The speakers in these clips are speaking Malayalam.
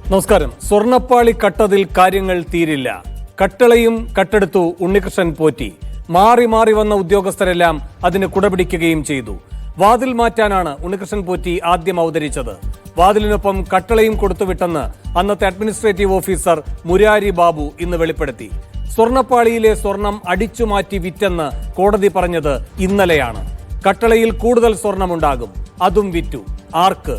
നമസ്കാരം. സ്വർണ്ണപ്പാളി കട്ടതിൽ കാര്യങ്ങൾ തീരില്ല. കട്ടളയും കട്ടെടുത്തു ഉണ്ണികൃഷ്ണൻ പോറ്റി. മാറി മാറി വന്ന ഉദ്യോഗസ്ഥരെല്ലാം അതിന് കുടപിടിക്കുകയും ചെയ്തു. വാതിൽ മാറ്റാനാണ് ഉണ്ണികൃഷ്ണൻ പോറ്റി ആദ്യം അവതരിച്ചത്. വാതിലിനൊപ്പം കട്ടളയും കൊടുത്തുവിട്ടെന്ന് അന്നത്തെ അഡ്മിനിസ്ട്രേറ്റീവ് ഓഫീസർ മുരാരി ബാബു ഇന്ന് വെളിപ്പെടുത്തി. സ്വർണ്ണപ്പാളിയിലെ സ്വർണം അടിച്ചുമാറ്റി വിറ്റെന്ന് കോടതി പറഞ്ഞത് ഇന്നലെയാണ്. കട്ടളയിൽ കൂടുതൽ സ്വർണമുണ്ടാകും, അതും വിറ്റു. ആർക്ക്?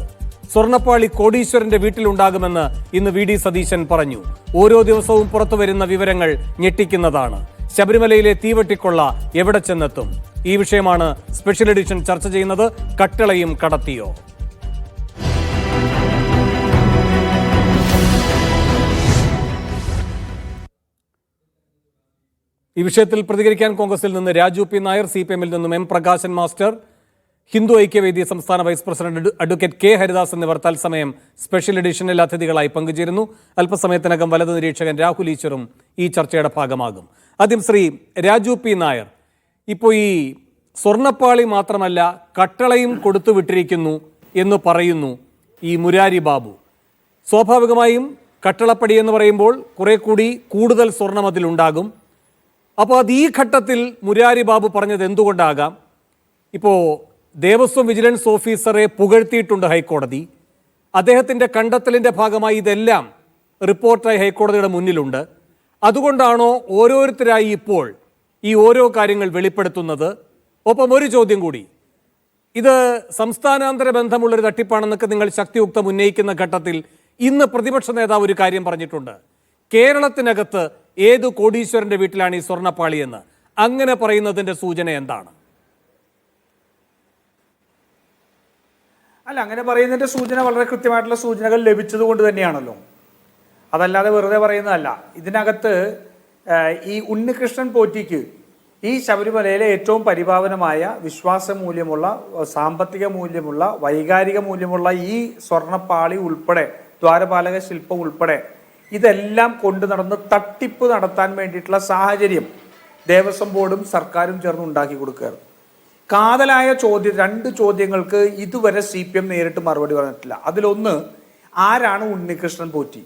സ്വർണ്ണപ്പാളി കോടീശ്വരന്റെ വീട്ടിലുണ്ടാകുമെന്ന് ഇന്ന് വി ഡി സതീശൻ പറഞ്ഞു. ഓരോ ദിവസവും പുറത്തുവരുന്ന വിവരങ്ങൾ ഞെട്ടിക്കുന്നതാണ്. ശബരിമലയിലെ തീവെട്ടിക്കൊള്ള എവിടെ ചെന്നെത്തും? ഈ വിഷയമാണ് സ്പെഷ്യൽ എഡിഷൻ ചർച്ച ചെയ്യുന്നത്. കട്ടളയും കടത്തിയോ? ഈ വിഷയത്തിൽ പ്രതികരിക്കാൻ കോൺഗ്രസിൽ നിന്ന് രാജു പി നായർ, CPM-ൽ നിന്നും എം പ്രകാശൻ മാസ്റ്റർ, ഹിന്ദു ഐക്യവേദി സംസ്ഥാന vice president advocate K Haridas എന്നിവർ തത്സമയം സ്പെഷ്യൽ എഡിഷനിൽ അതിഥികളായി പങ്കുചേരുന്നു. അല്പസമയത്തിനകം വലതു നിരീക്ഷകൻ രാഹുൽ ഈശ്വറും ഈ ചർച്ചയുടെ ഭാഗമാകും. ആദ്യം ശ്രീ രാജു പി നായർ, ഇപ്പോൾ ഈ സ്വർണ്ണപ്പാളി മാത്രമല്ല കട്ടളയും കൊടുത്തുവിട്ടിരിക്കുന്നു എന്ന് പറയുന്നു ഈ മുരാരി ബാബു. സ്വാഭാവികമായും കട്ടളപ്പടി എന്ന് പറയുമ്പോൾ കുറെ കൂടി കൂടുതൽ സ്വർണം അതിലുണ്ടാകും. അപ്പോൾ അത് ഈ ഘട്ടത്തിൽ മുരാരി ബാബു പറഞ്ഞത് എന്തുകൊണ്ടാകാം? ഇപ്പോൾ ദേവസ്വം വിജിലൻസ് ഓഫീസറെ പുകഴ്ത്തിയിട്ടുണ്ട് ഹൈക്കോടതി. അദ്ദേഹത്തിൻ്റെ കണ്ടെത്തലിൻ്റെ ഭാഗമായി ഇതെല്ലാം റിപ്പോർട്ടായി ഹൈക്കോടതിയുടെ മുന്നിലുണ്ട്. അതുകൊണ്ടാണോ ഓരോരുത്തരായി ഇപ്പോൾ ഈ ഓരോ കാര്യങ്ങൾ വെളിപ്പെടുത്തുന്നത്? ഒപ്പം ഒരു ചോദ്യം കൂടി, ഇത് സംസ്ഥാനാന്തര ബന്ധമുള്ളൊരു തട്ടിപ്പാണെന്നൊക്കെ നിങ്ങൾ ശക്തിയുക്തം ഉന്നയിക്കുന്ന ഘട്ടത്തിൽ ഇന്ന് പ്രതിപക്ഷ നേതാവ് ഒരു കാര്യം പറഞ്ഞിട്ടുണ്ട്. കേരളത്തിനകത്ത് ഏത് കോടീശ്വരന്റെ വീട്ടിലാണ് ഈ സ്വർണ്ണപ്പാളിയെന്ന്. അങ്ങനെ പറയുന്നതിൻ്റെ സൂചന എന്താണ്? അല്ല, അങ്ങനെ പറയുന്നതിൻ്റെ സൂചന വളരെ കൃത്യമായിട്ടുള്ള സൂചനകൾ ലഭിച്ചത് കൊണ്ട് തന്നെയാണല്ലോ. അതല്ലാതെ വെറുതെ പറയുന്നതല്ല. ഇതിനകത്ത് ഈ ഉണ്ണികൃഷ്ണൻ പോറ്റിക്ക് ഈ ശബരിമലയിലെ ഏറ്റവും പരിപാവനമായ വിശ്വാസമൂല്യമുള്ള, സാമ്പത്തിക മൂല്യമുള്ള, വൈകാരിക മൂല്യമുള്ള ഈ സ്വർണ്ണപ്പാളി ഉൾപ്പെടെ, ദ്വാരപാലക ശില്പം ഉൾപ്പെടെ ഇതെല്ലാം കൊണ്ടു നടന്ന് തട്ടിപ്പ് നടത്താൻ വേണ്ടിയിട്ടുള്ള സാഹചര്യം ദേവസ്വം ബോർഡും സർക്കാരും ചേർന്ന് ഉണ്ടാക്കി കൊടുക്കുകയാണ്. കാതലായ രണ്ട് ചോദ്യങ്ങൾക്ക് ഇതുവരെ CPM നേരിട്ട് മറുപടി പറഞ്ഞിട്ടില്ല. അതിലൊന്ന്, ആരാണ് ഉണ്ണികൃഷ്ണൻ പോറ്റി?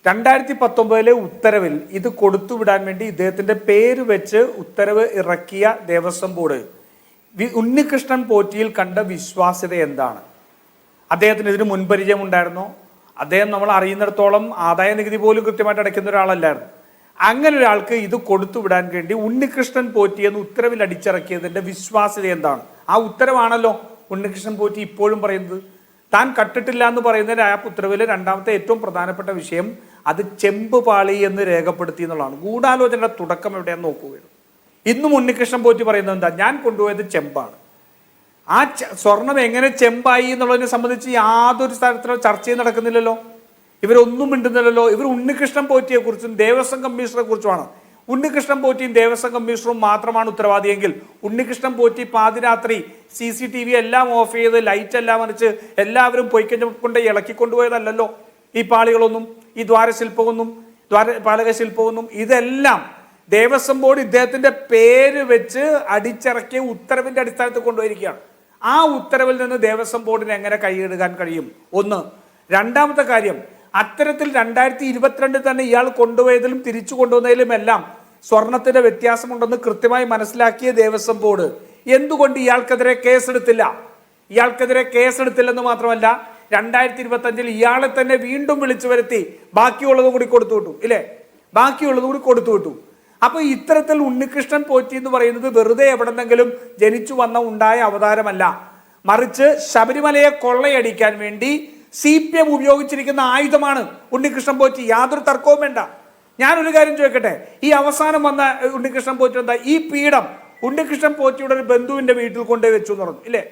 2019 ഉത്തരവിൽ ഇത് കൊടുത്തുവിടാൻ വേണ്ടി ഇദ്ദേഹത്തിൻ്റെ പേര് വെച്ച് ഉത്തരവ് ഇറക്കിയ ദേവസ്വം ബോർഡ് ഉണ്ണികൃഷ്ണൻ പോറ്റിയിൽ കണ്ട വിശ്വാസ്യത എന്താണ്? അദ്ദേഹത്തിന് ഇതിന് മുൻപരിചയം ഉണ്ടായിരുന്നോ? അദ്ദേഹം നമ്മൾ അറിയുന്നിടത്തോളം ആദായ നികുതി പോലും കൃത്യമായിട്ട് അടയ്ക്കുന്ന ഒരാളല്ലായിരുന്നു. അങ്ങനെ ഒരാൾക്ക് ഇത് കൊടുത്തുവിടാൻ വേണ്ടി ഉണ്ണികൃഷ്ണൻ പോറ്റി എന്ന് ഉത്തരവിൽ അടിച്ചിറക്കിയതിൻ്റെ വിശ്വാസ്യത എന്താണ്? ആ ഉത്തരവാണല്ലോ ഉണ്ണികൃഷ്ണൻ പോറ്റി ഇപ്പോഴും പറയുന്നത്. താൻ കട്ടിട്ടില്ല എന്ന് പറയുന്നതിന് ആ ഉത്തരവിലെ രണ്ടാമത്തെ ഏറ്റവും പ്രധാനപ്പെട്ട വിഷയം അത് ചെമ്പ് പാളി എന്ന് രേഖപ്പെടുത്തി എന്നുള്ളതാണ്. ഗൂഢാലോചനയുടെ തുടക്കം എവിടെയാന്ന് നോക്കുകയാണ്. ഇന്നും ഉണ്ണികൃഷ്ണൻ പോറ്റി പറയുന്നത് എന്താ? ഞാൻ കൊണ്ടുപോയത് ചെമ്പാണ്. ആ സ്വർണം എങ്ങനെ ചെമ്പായി എന്നുള്ളതിനെ സംബന്ധിച്ച് യാതൊരു തരത്തിലുള്ള ചർച്ചയും നടക്കുന്നില്ലല്ലോ. ഇവരൊന്നും മിണ്ടുന്നില്ലല്ലോ. ഇവർ ഉണ്ണികൃഷ്ണൻ പോറ്റിയെ കുറിച്ചും ദേവസ്വം കമ്മീഷണറെ കുറിച്ചുമാണ്. ഉണ്ണികൃഷ്ണൻ പോറ്റിയും ദേവസ്വം കമ്മീഷണറും മാത്രമാണ് ഉത്തരവാദിയെങ്കിൽ ഉണ്ണികൃഷ്ണൻ പോറ്റി പാതിരാത്രി CCTV എല്ലാം ഓഫ് ചെയ്ത് ലൈറ്റ് എല്ലാം അടിച്ച് എല്ലാവരും പൊയ്ക്കൊണ്ട് ഇളക്കിക്കൊണ്ടുപോയതല്ലോ ഈ പാളികളൊന്നും, ഈ ദ്വാരശില്പമൊന്നും, ദ്വാരപാലക ശില്പമൊന്നും. ഇതെല്ലാം ദേവസ്വം ബോർഡ് ഇദ്ദേഹത്തിന്റെ പേര് വെച്ച് അടിച്ചിറക്കിയ ഉത്തരവിന്റെ അടിസ്ഥാനത്തിൽ കൊണ്ടുപോയിരിക്കുകയാണ്. ആ ഉത്തരവിൽ നിന്ന് ദേവസ്വം ബോർഡിന് എങ്ങനെ കൈയിടാൻ കഴിയും? ഒന്ന്. രണ്ടാമത്തെ കാര്യം, അത്തരത്തിൽ 2022 തന്നെ ഇയാൾ കൊണ്ടുപോയതിലും തിരിച്ചു കൊണ്ടുവന്നതിലും എല്ലാം സ്വർണത്തിന്റെ വ്യത്യാസമുണ്ടെന്ന് കൃത്യമായി മനസ്സിലാക്കിയ ദേവസ്വം ബോർഡ് എന്തുകൊണ്ട് ഇയാൾക്കെതിരെ കേസെടുത്തില്ല? ഇയാൾക്കെതിരെ കേസെടുത്തില്ലെന്ന് മാത്രമല്ല 2025 ഇയാളെ തന്നെ വീണ്ടും വിളിച്ചു വരുത്തി ബാക്കിയുള്ളതും കൂടി കൊടുത്തു വിട്ടു. ഇല്ലേ? ബാക്കിയുള്ളതും കൂടി കൊടുത്തു വിട്ടു. അപ്പൊ ഇത്തരത്തിൽ ഉണ്ണികൃഷ്ണൻ പോറ്റി എന്ന് പറയുന്നത് വെറുതെ എവിടെന്നെങ്കിലും ജനിച്ചു വന്ന ഉണ്ടായ അവതാരമല്ല. മറിച്ച് ശബരിമലയെ കൊള്ളയടിക്കാൻ വേണ്ടി CPM ഉപയോഗിച്ചിരിക്കുന്ന ആയുധമാണ് ഉണ്ണികൃഷ്ണൻ പോറ്റി. യാതൊരു തർക്കവും വേണ്ട. ഞാനൊരു കാര്യം ചോദിക്കട്ടെ, ഈ അവസാനം വന്ന ഉണ്ണികൃഷ്ണൻ പോറ്റി എന്താ? ഈ പീഠം ഉണ്ണികൃഷ്ണൻ പോറ്റിയുടെ ഒരു ബന്ധുവിന്റെ വീട്ടിൽ കൊണ്ടുപോയി വെച്ചു എന്ന് പറഞ്ഞു. ഇല്ലേ?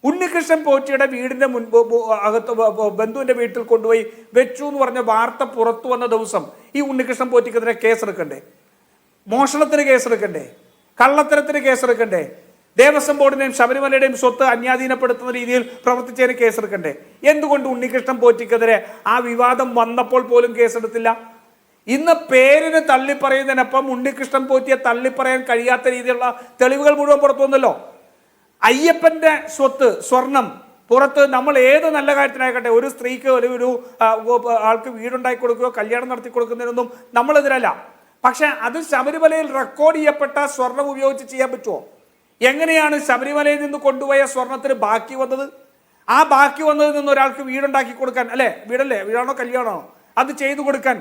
ഉണ്ണികൃഷ്ണൻ പോറ്റിയുടെ വീടിന്റെ അകത്ത് ബന്ധുവിന്റെ വീട്ടിൽ കൊണ്ടുപോയി വെച്ചു എന്ന് പറഞ്ഞ വാർത്ത പുറത്തു വന്ന ദിവസം ഈ ഉണ്ണികൃഷ്ണൻ പോറ്റിക്കെതിരെ കേസെടുക്കണ്ടേ? മോഷണത്തിന് കേസെടുക്കണ്ടേ? കള്ളത്തരത്തിന് കേസെടുക്കണ്ടേ? ദേവസ്വം ബോർഡിനെയും ശബരിമലയുടെയും സ്വത്ത് അന്യാധീനപ്പെടുത്തുന്ന രീതിയിൽ പ്രവർത്തിച്ചതിന് കേസെടുക്കണ്ടേ? എന്തുകൊണ്ട് ഉണ്ണികൃഷ്ണൻ പോറ്റിക്കെതിരെ ആ വിവാദം വന്നപ്പോൾ പോലും കേസെടുത്തില്ല? ഇന്ന് പേരിന് തള്ളിപ്പറയുന്നതിനൊപ്പം ഉണ്ണികൃഷ്ണൻ പോറ്റിയെ തള്ളിപ്പറയാൻ കഴിയാത്ത രീതിയിലുള്ള തെളിവുകൾ മുഴുവൻ പുറത്തു വന്നല്ലോ. അയ്യപ്പന്റെ സ്വത്ത്, സ്വർണം പുറത്ത് നമ്മൾ ഏത് നല്ല കാര്യത്തിനായിക്കട്ടെ, ഒരു സ്ത്രീക്ക് ഒരു ആൾക്ക് വീടുണ്ടാക്കി കൊടുക്കുകയോ കല്യാണം നടത്തി കൊടുക്കുന്നതിനൊന്നും നമ്മളെതിരല്ല. പക്ഷെ അത് ശബരിമലയിൽ റെക്കോർഡ് ചെയ്യപ്പെട്ട സ്വർണം ഉപയോഗിച്ച് ചെയ്യാൻ പറ്റുമോ? എങ്ങനെയാണ് ശബരിമലയിൽ നിന്ന് കൊണ്ടുപോയ സ്വർണത്തിന് ബാക്കി വന്നത്? ആ ബാക്കി വന്നതിൽ നിന്ന് ഒരാൾക്ക് വീടുണ്ടാക്കി കൊടുക്കാൻ, അല്ലേ, വീടാണോ കല്യാണമാണോ, അത് ചെയ്തു കൊടുക്കാൻ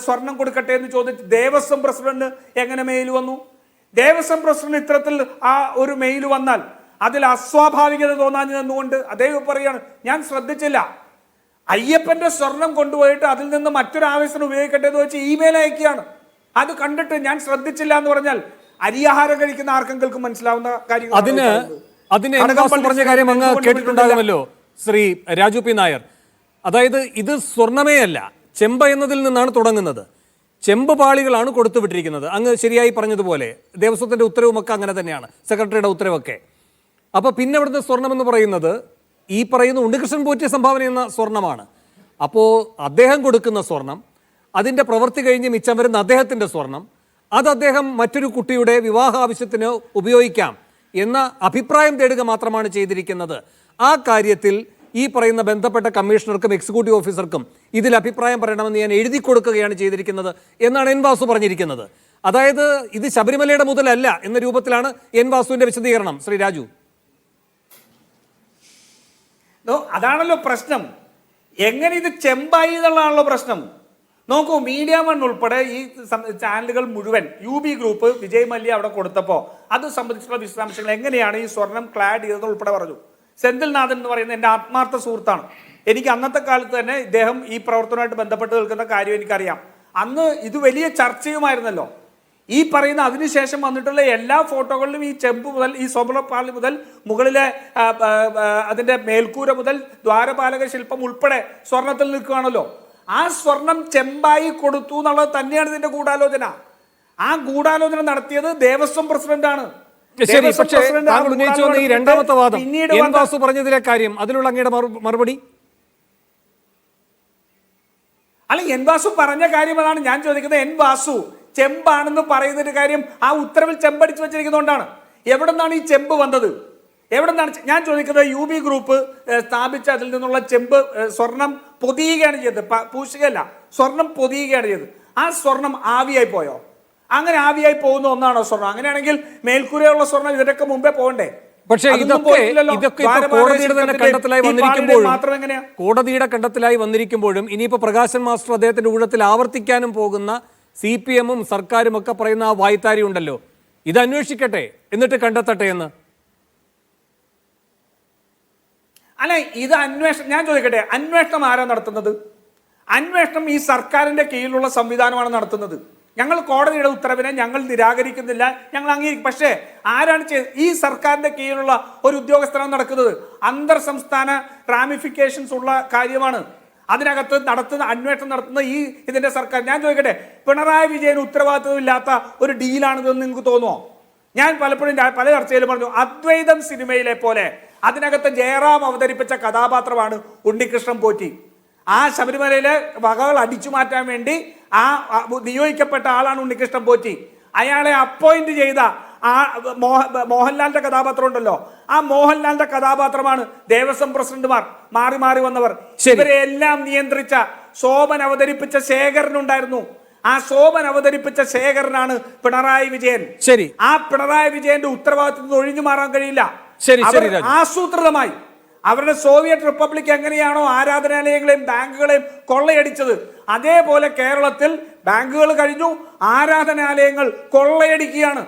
സ്വർണം കൊടുക്കട്ടെ എന്ന് ചോദിച്ച് ദേവസ്വം പ്രസിഡന്റ് എങ്ങനെ മെയിൽ വന്നു? ദേവസ്വം പ്രസിഡന്റ് ഇത്തരത്തിൽ ഒരു മെയിൽ വന്നാൽ അതിൽ അസ്വാഭാവികത തോന്നാഞ്ഞെന്നുകൊണ്ട് അദ്ദേഹം പറയാണ്, ഞാൻ ശ്രദ്ധിച്ചില്ല, അയ്യപ്പന്റെ സ്വർണം കൊണ്ടുപോയിട്ട് അതിൽ നിന്ന് മറ്റൊരു ആവശ്യത്തിന് ഉപയോഗിക്കട്ടെ എന്ന് വെച്ച് ഇമെയിൽ അയക്കുകയാണ്. അത് കണ്ടിട്ട് ഞാൻ ശ്രദ്ധിച്ചില്ല എന്ന് പറഞ്ഞാൽ അരിയാഹാരം കഴിക്കുന്ന ആർക്കെങ്കിലും മനസ്സിലാവുന്ന കാര്യം. അതിന് പറഞ്ഞ കാര്യം അങ്ങ് കേട്ടിട്ടുണ്ടാകുമല്ലോ ശ്രീ രാജു പി നായർ. അതായത് ഇത് സ്വർണമേ അല്ല, ചെമ്പ എന്നതിൽ നിന്നാണ് തുടങ്ങുന്നത്. ചെമ്പ് പാളികളാണ് കൊടുത്തുവിട്ടിരിക്കുന്നത്. അങ്ങ് ശരിയായി പറഞ്ഞതുപോലെ ദേവസ്വത്തിന്റെ ഉത്തരവുമൊക്കെ അങ്ങനെ തന്നെയാണ്, സെക്രട്ടറിയുടെ ഉത്തരവൊക്കെ. അപ്പോൾ പിന്നെ അവിടുത്തെ സ്വർണം എന്ന് പറയുന്നത് ഈ പറയുന്ന ഉണ്ണികൃഷ്ണൻ പോറ്റിയ സംഭാവന എന്ന സ്വർണമാണ്. അപ്പോൾ അദ്ദേഹം കൊടുക്കുന്ന സ്വർണം, അതിൻ്റെ പ്രവൃത്തി കഴിഞ്ഞ് മിച്ചം വരുന്ന അദ്ദേഹത്തിൻ്റെ സ്വർണം, അത് അദ്ദേഹം മറ്റൊരു കുട്ടിയുടെ വിവാഹ ആവശ്യത്തിന് ഉപയോഗിക്കാം എന്ന അഭിപ്രായം തേടുക മാത്രമാണ് ചെയ്തിരിക്കുന്നത്. ആ കാര്യത്തിൽ ഈ പറയുന്ന ബന്ധപ്പെട്ട കമ്മീഷണർക്കും എക്സിക്യൂട്ടീവ് ഓഫീസർക്കും ഇതിൽ അഭിപ്രായം പറയണമെന്ന് ഞാൻ എഴുതി കൊടുക്കുകയാണ് ചെയ്തിരിക്കുന്നത് എന്നാണ് എൻ വാസു പറഞ്ഞിരിക്കുന്നത്. അതായത് ഇത് ശബരിമലയുടെ മുതലല്ല എന്ന രൂപത്തിലാണ് എൻ വാസുവിന്റെ വിശദീകരണം. ശ്രീ രാജു, അതാണല്ലോ പ്രശ്നം. എങ്ങനെ ഇത് ചെമ്പായി എന്നുള്ളതാണല്ലോ പ്രശ്നം. നോക്കൂ, മീഡിയ വൺ ഉൾപ്പെടെ ഈ ചാനലുകൾ മുഴുവൻ UB ഗ്രൂപ്പ് വിജയ് മല്യ അവിടെ കൊടുത്തപ്പോൾ അത് സംബന്ധിച്ചുള്ള വിശദാംശങ്ങൾ എങ്ങനെയാണ് ഈ സ്വർണം ക്ലാഡ് ചെയ്തത് ഉൾപ്പെടെ പറഞ്ഞു. സെന്തിൽനാഥൻ എന്ന് പറയുന്ന എൻ്റെ ആത്മാർത്ഥ സുഹൃത്താണ്. എനിക്ക് അന്നത്തെ കാലത്ത് തന്നെ ഇദ്ദേഹം ഈ പ്രവർത്തനമായിട്ട് ബന്ധപ്പെട്ട് നിൽക്കുന്ന കാര്യം എനിക്കറിയാം. അന്ന് ഇത് വലിയ ചർച്ചയുമായിരുന്നല്ലോ. ഈ പറയുന്ന അതിനുശേഷം വന്നിട്ടുള്ള എല്ലാ ഫോട്ടോകളിലും ഈ ചെമ്പ് മുതൽ ഈ സ്വർണ്ണപ്പാളി മുതൽ മുകളിലെ അതിൻ്റെ മേൽക്കൂര മുതൽ ദ്വാരപാലക ശില്പം ഉൾപ്പെടെ സ്വർണത്തിൽ നിൽക്കുകയാണല്ലോ. ആ സ്വർണം ചെമ്പായി കൊടുത്തു എന്നുള്ളത് തന്നെയാണ് ഇതിന്റെ ഗൂഢാലോചന. ആ ഗൂഢാലോചന നടത്തിയത് ദേവസ്വം പ്രസിഡന്റാണ്. ശരി, പക്ഷേ താങ്കൾ ഉന്നയിച്ചു വന്ന ഈ രണ്ടാമത്തെ വാദം എൻ വാസു പറഞ്ഞതിലെ കാര്യം, അതിലുള്ള അങ്ങയുടെ മറുപടി? അല്ല, എൻ വാസു പറഞ്ഞ കാര്യം അതാണ് ഞാൻ ചോദിക്കുന്നത്. എൻ വാസു ചെമ്പാണെന്ന് പറയുന്നൊരു കാര്യം ആ ഉത്തരവിൽ ചെമ്പടിച്ചു വെച്ചിരിക്കുന്നതുകൊണ്ടാണ്. എവിടെ നിന്നാണ് ഈ ചെമ്പ് വന്നത്? എവിടെ നിന്നാണ് ഞാൻ ചോദിക്കുന്നത്? UB ഗ്രൂപ്പ് സ്ഥാപിച്ച അതിൽ നിന്നുള്ള ചെമ്പ് സ്വർണം പൊതിയുകയാണ് ചെയ്തത്, പൂശുകയല്ല, സ്വർണം പൊതിയുകയാണ് ചെയ്തത്. ആ സ്വർണം ആവിയായി പോയോ? അങ്ങനെ ആവിയായി പോകുന്ന ഒന്നാണോ സ്വർണം? അങ്ങനെയാണെങ്കിൽ മേൽക്കൂരയുള്ള സ്വർണം ഇതിനൊക്കെ മുമ്പേ പോകണ്ടേ? പക്ഷേ ഇതൊക്കെ കോടതിയുടെ തന്നെ കണ്ടെത്തലായി വന്നിരിക്കുമ്പോഴും കോടതിയുടെ വന്നിരിക്കുമ്പോഴും ഇനിയിപ്പോ പ്രകാശൻ മാസ്റ്റർ അദ്ദേഹത്തിന്റെ ഊഴത്തിൽ ആവർത്തിക്കാനും പോകുന്ന CPM-ഉം സർക്കാരും ഒക്കെ പറയുന്ന ആ വായ്ത്താരി ഉണ്ടല്ലോ, ഇത് അന്വേഷിക്കട്ടെ എന്നിട്ട് കണ്ടെത്തട്ടെ എന്ന്. അല്ല, ഇത് അന്വേഷണം, ഞാൻ ചോദിക്കട്ടെ, അന്വേഷണം ആരാ നടത്തുന്നത്? അന്വേഷണം ഈ സർക്കാരിന്റെ കീഴിലുള്ള സംവിധാനമാണ് നടത്തുന്നത്. ഞങ്ങൾ കോടതിയുടെ ഉത്തരവിനെ ഞങ്ങൾ നിരാകരിക്കുന്നില്ല, ഞങ്ങൾ അംഗീകരിക്കും. പക്ഷേ ആരാണ് ഈ സർക്കാരിന്റെ കീഴിലുള്ള ഒരു ഉദ്യോഗസ്ഥനാണ് നടക്കുന്നത്. അന്തർ സംസ്ഥാന റാമിഫിക്കേഷൻസ് ഉള്ള കാര്യമാണ്. അതിനകത്ത് അന്വേഷണം നടത്തുന്ന ഇതിന്റെ സർക്കാർ. ഞാൻ ചോദിക്കട്ടെ, പിണറായി വിജയന് ഉത്തരവാദിത്വമില്ലാത്ത ഒരു ഡീലാണിതെന്ന് നിങ്ങൾക്ക് തോന്നുമോ? ഞാൻ പലപ്പോഴും പല ചർച്ചയിലും പറഞ്ഞു, അദ്വൈതം സിനിമയിലെ പോലെ അതിനകത്ത് ജയറാം അവതരിപ്പിച്ച കഥാപാത്രമാണ് ഉണ്ണികൃഷ്ണൻ പോറ്റി. ആ ശബരിമലയിലെ വകകൾ അടിച്ചു മാറ്റാൻ വേണ്ടി നിയോഗിക്കപ്പെട്ട ആളാണ് ഉണ്ണികൃഷ്ണൻ പോറ്റി. അയാളെ അപ്പോയിന്റ് ചെയ്ത മോഹൻലാലിന്റെ കഥാപാത്രം ഉണ്ടല്ലോ, ആ മോഹൻലാലിന്റെ കഥാപാത്രമാണ് ദേവസ്വം പ്രസിഡന്റുമാർ മാറി മാറി വന്നവർ. ഇവരെ എല്ലാം നിയന്ത്രിച്ച ശോഭൻ അവതരിപ്പിച്ച ശേഖരനുണ്ടായിരുന്നു. ആ ശോഭൻ അവതരിപ്പിച്ച ശേഖരനാണ് പിണറായി വിജയൻ. ശരി, ആ പിണറായി വിജയന്റെ ഉത്തരവാദിത്തത്തിൽ ഒഴിഞ്ഞു മാറാൻ കഴിയില്ല. ആസൂത്രിതമായി അവരുടെ സോവിയറ്റ് റിപ്പബ്ലിക് എങ്ങനെയാണോ ആരാധനാലയങ്ങളെയും ബാങ്കുകളെയും കൊള്ളയടിച്ചത്, അതേപോലെ കേരളത്തിൽ ബാങ്കുകൾ കഴിഞ്ഞു, ആരാധനാലയങ്ങൾ കൊള്ളയടിക്കുകയാണ്.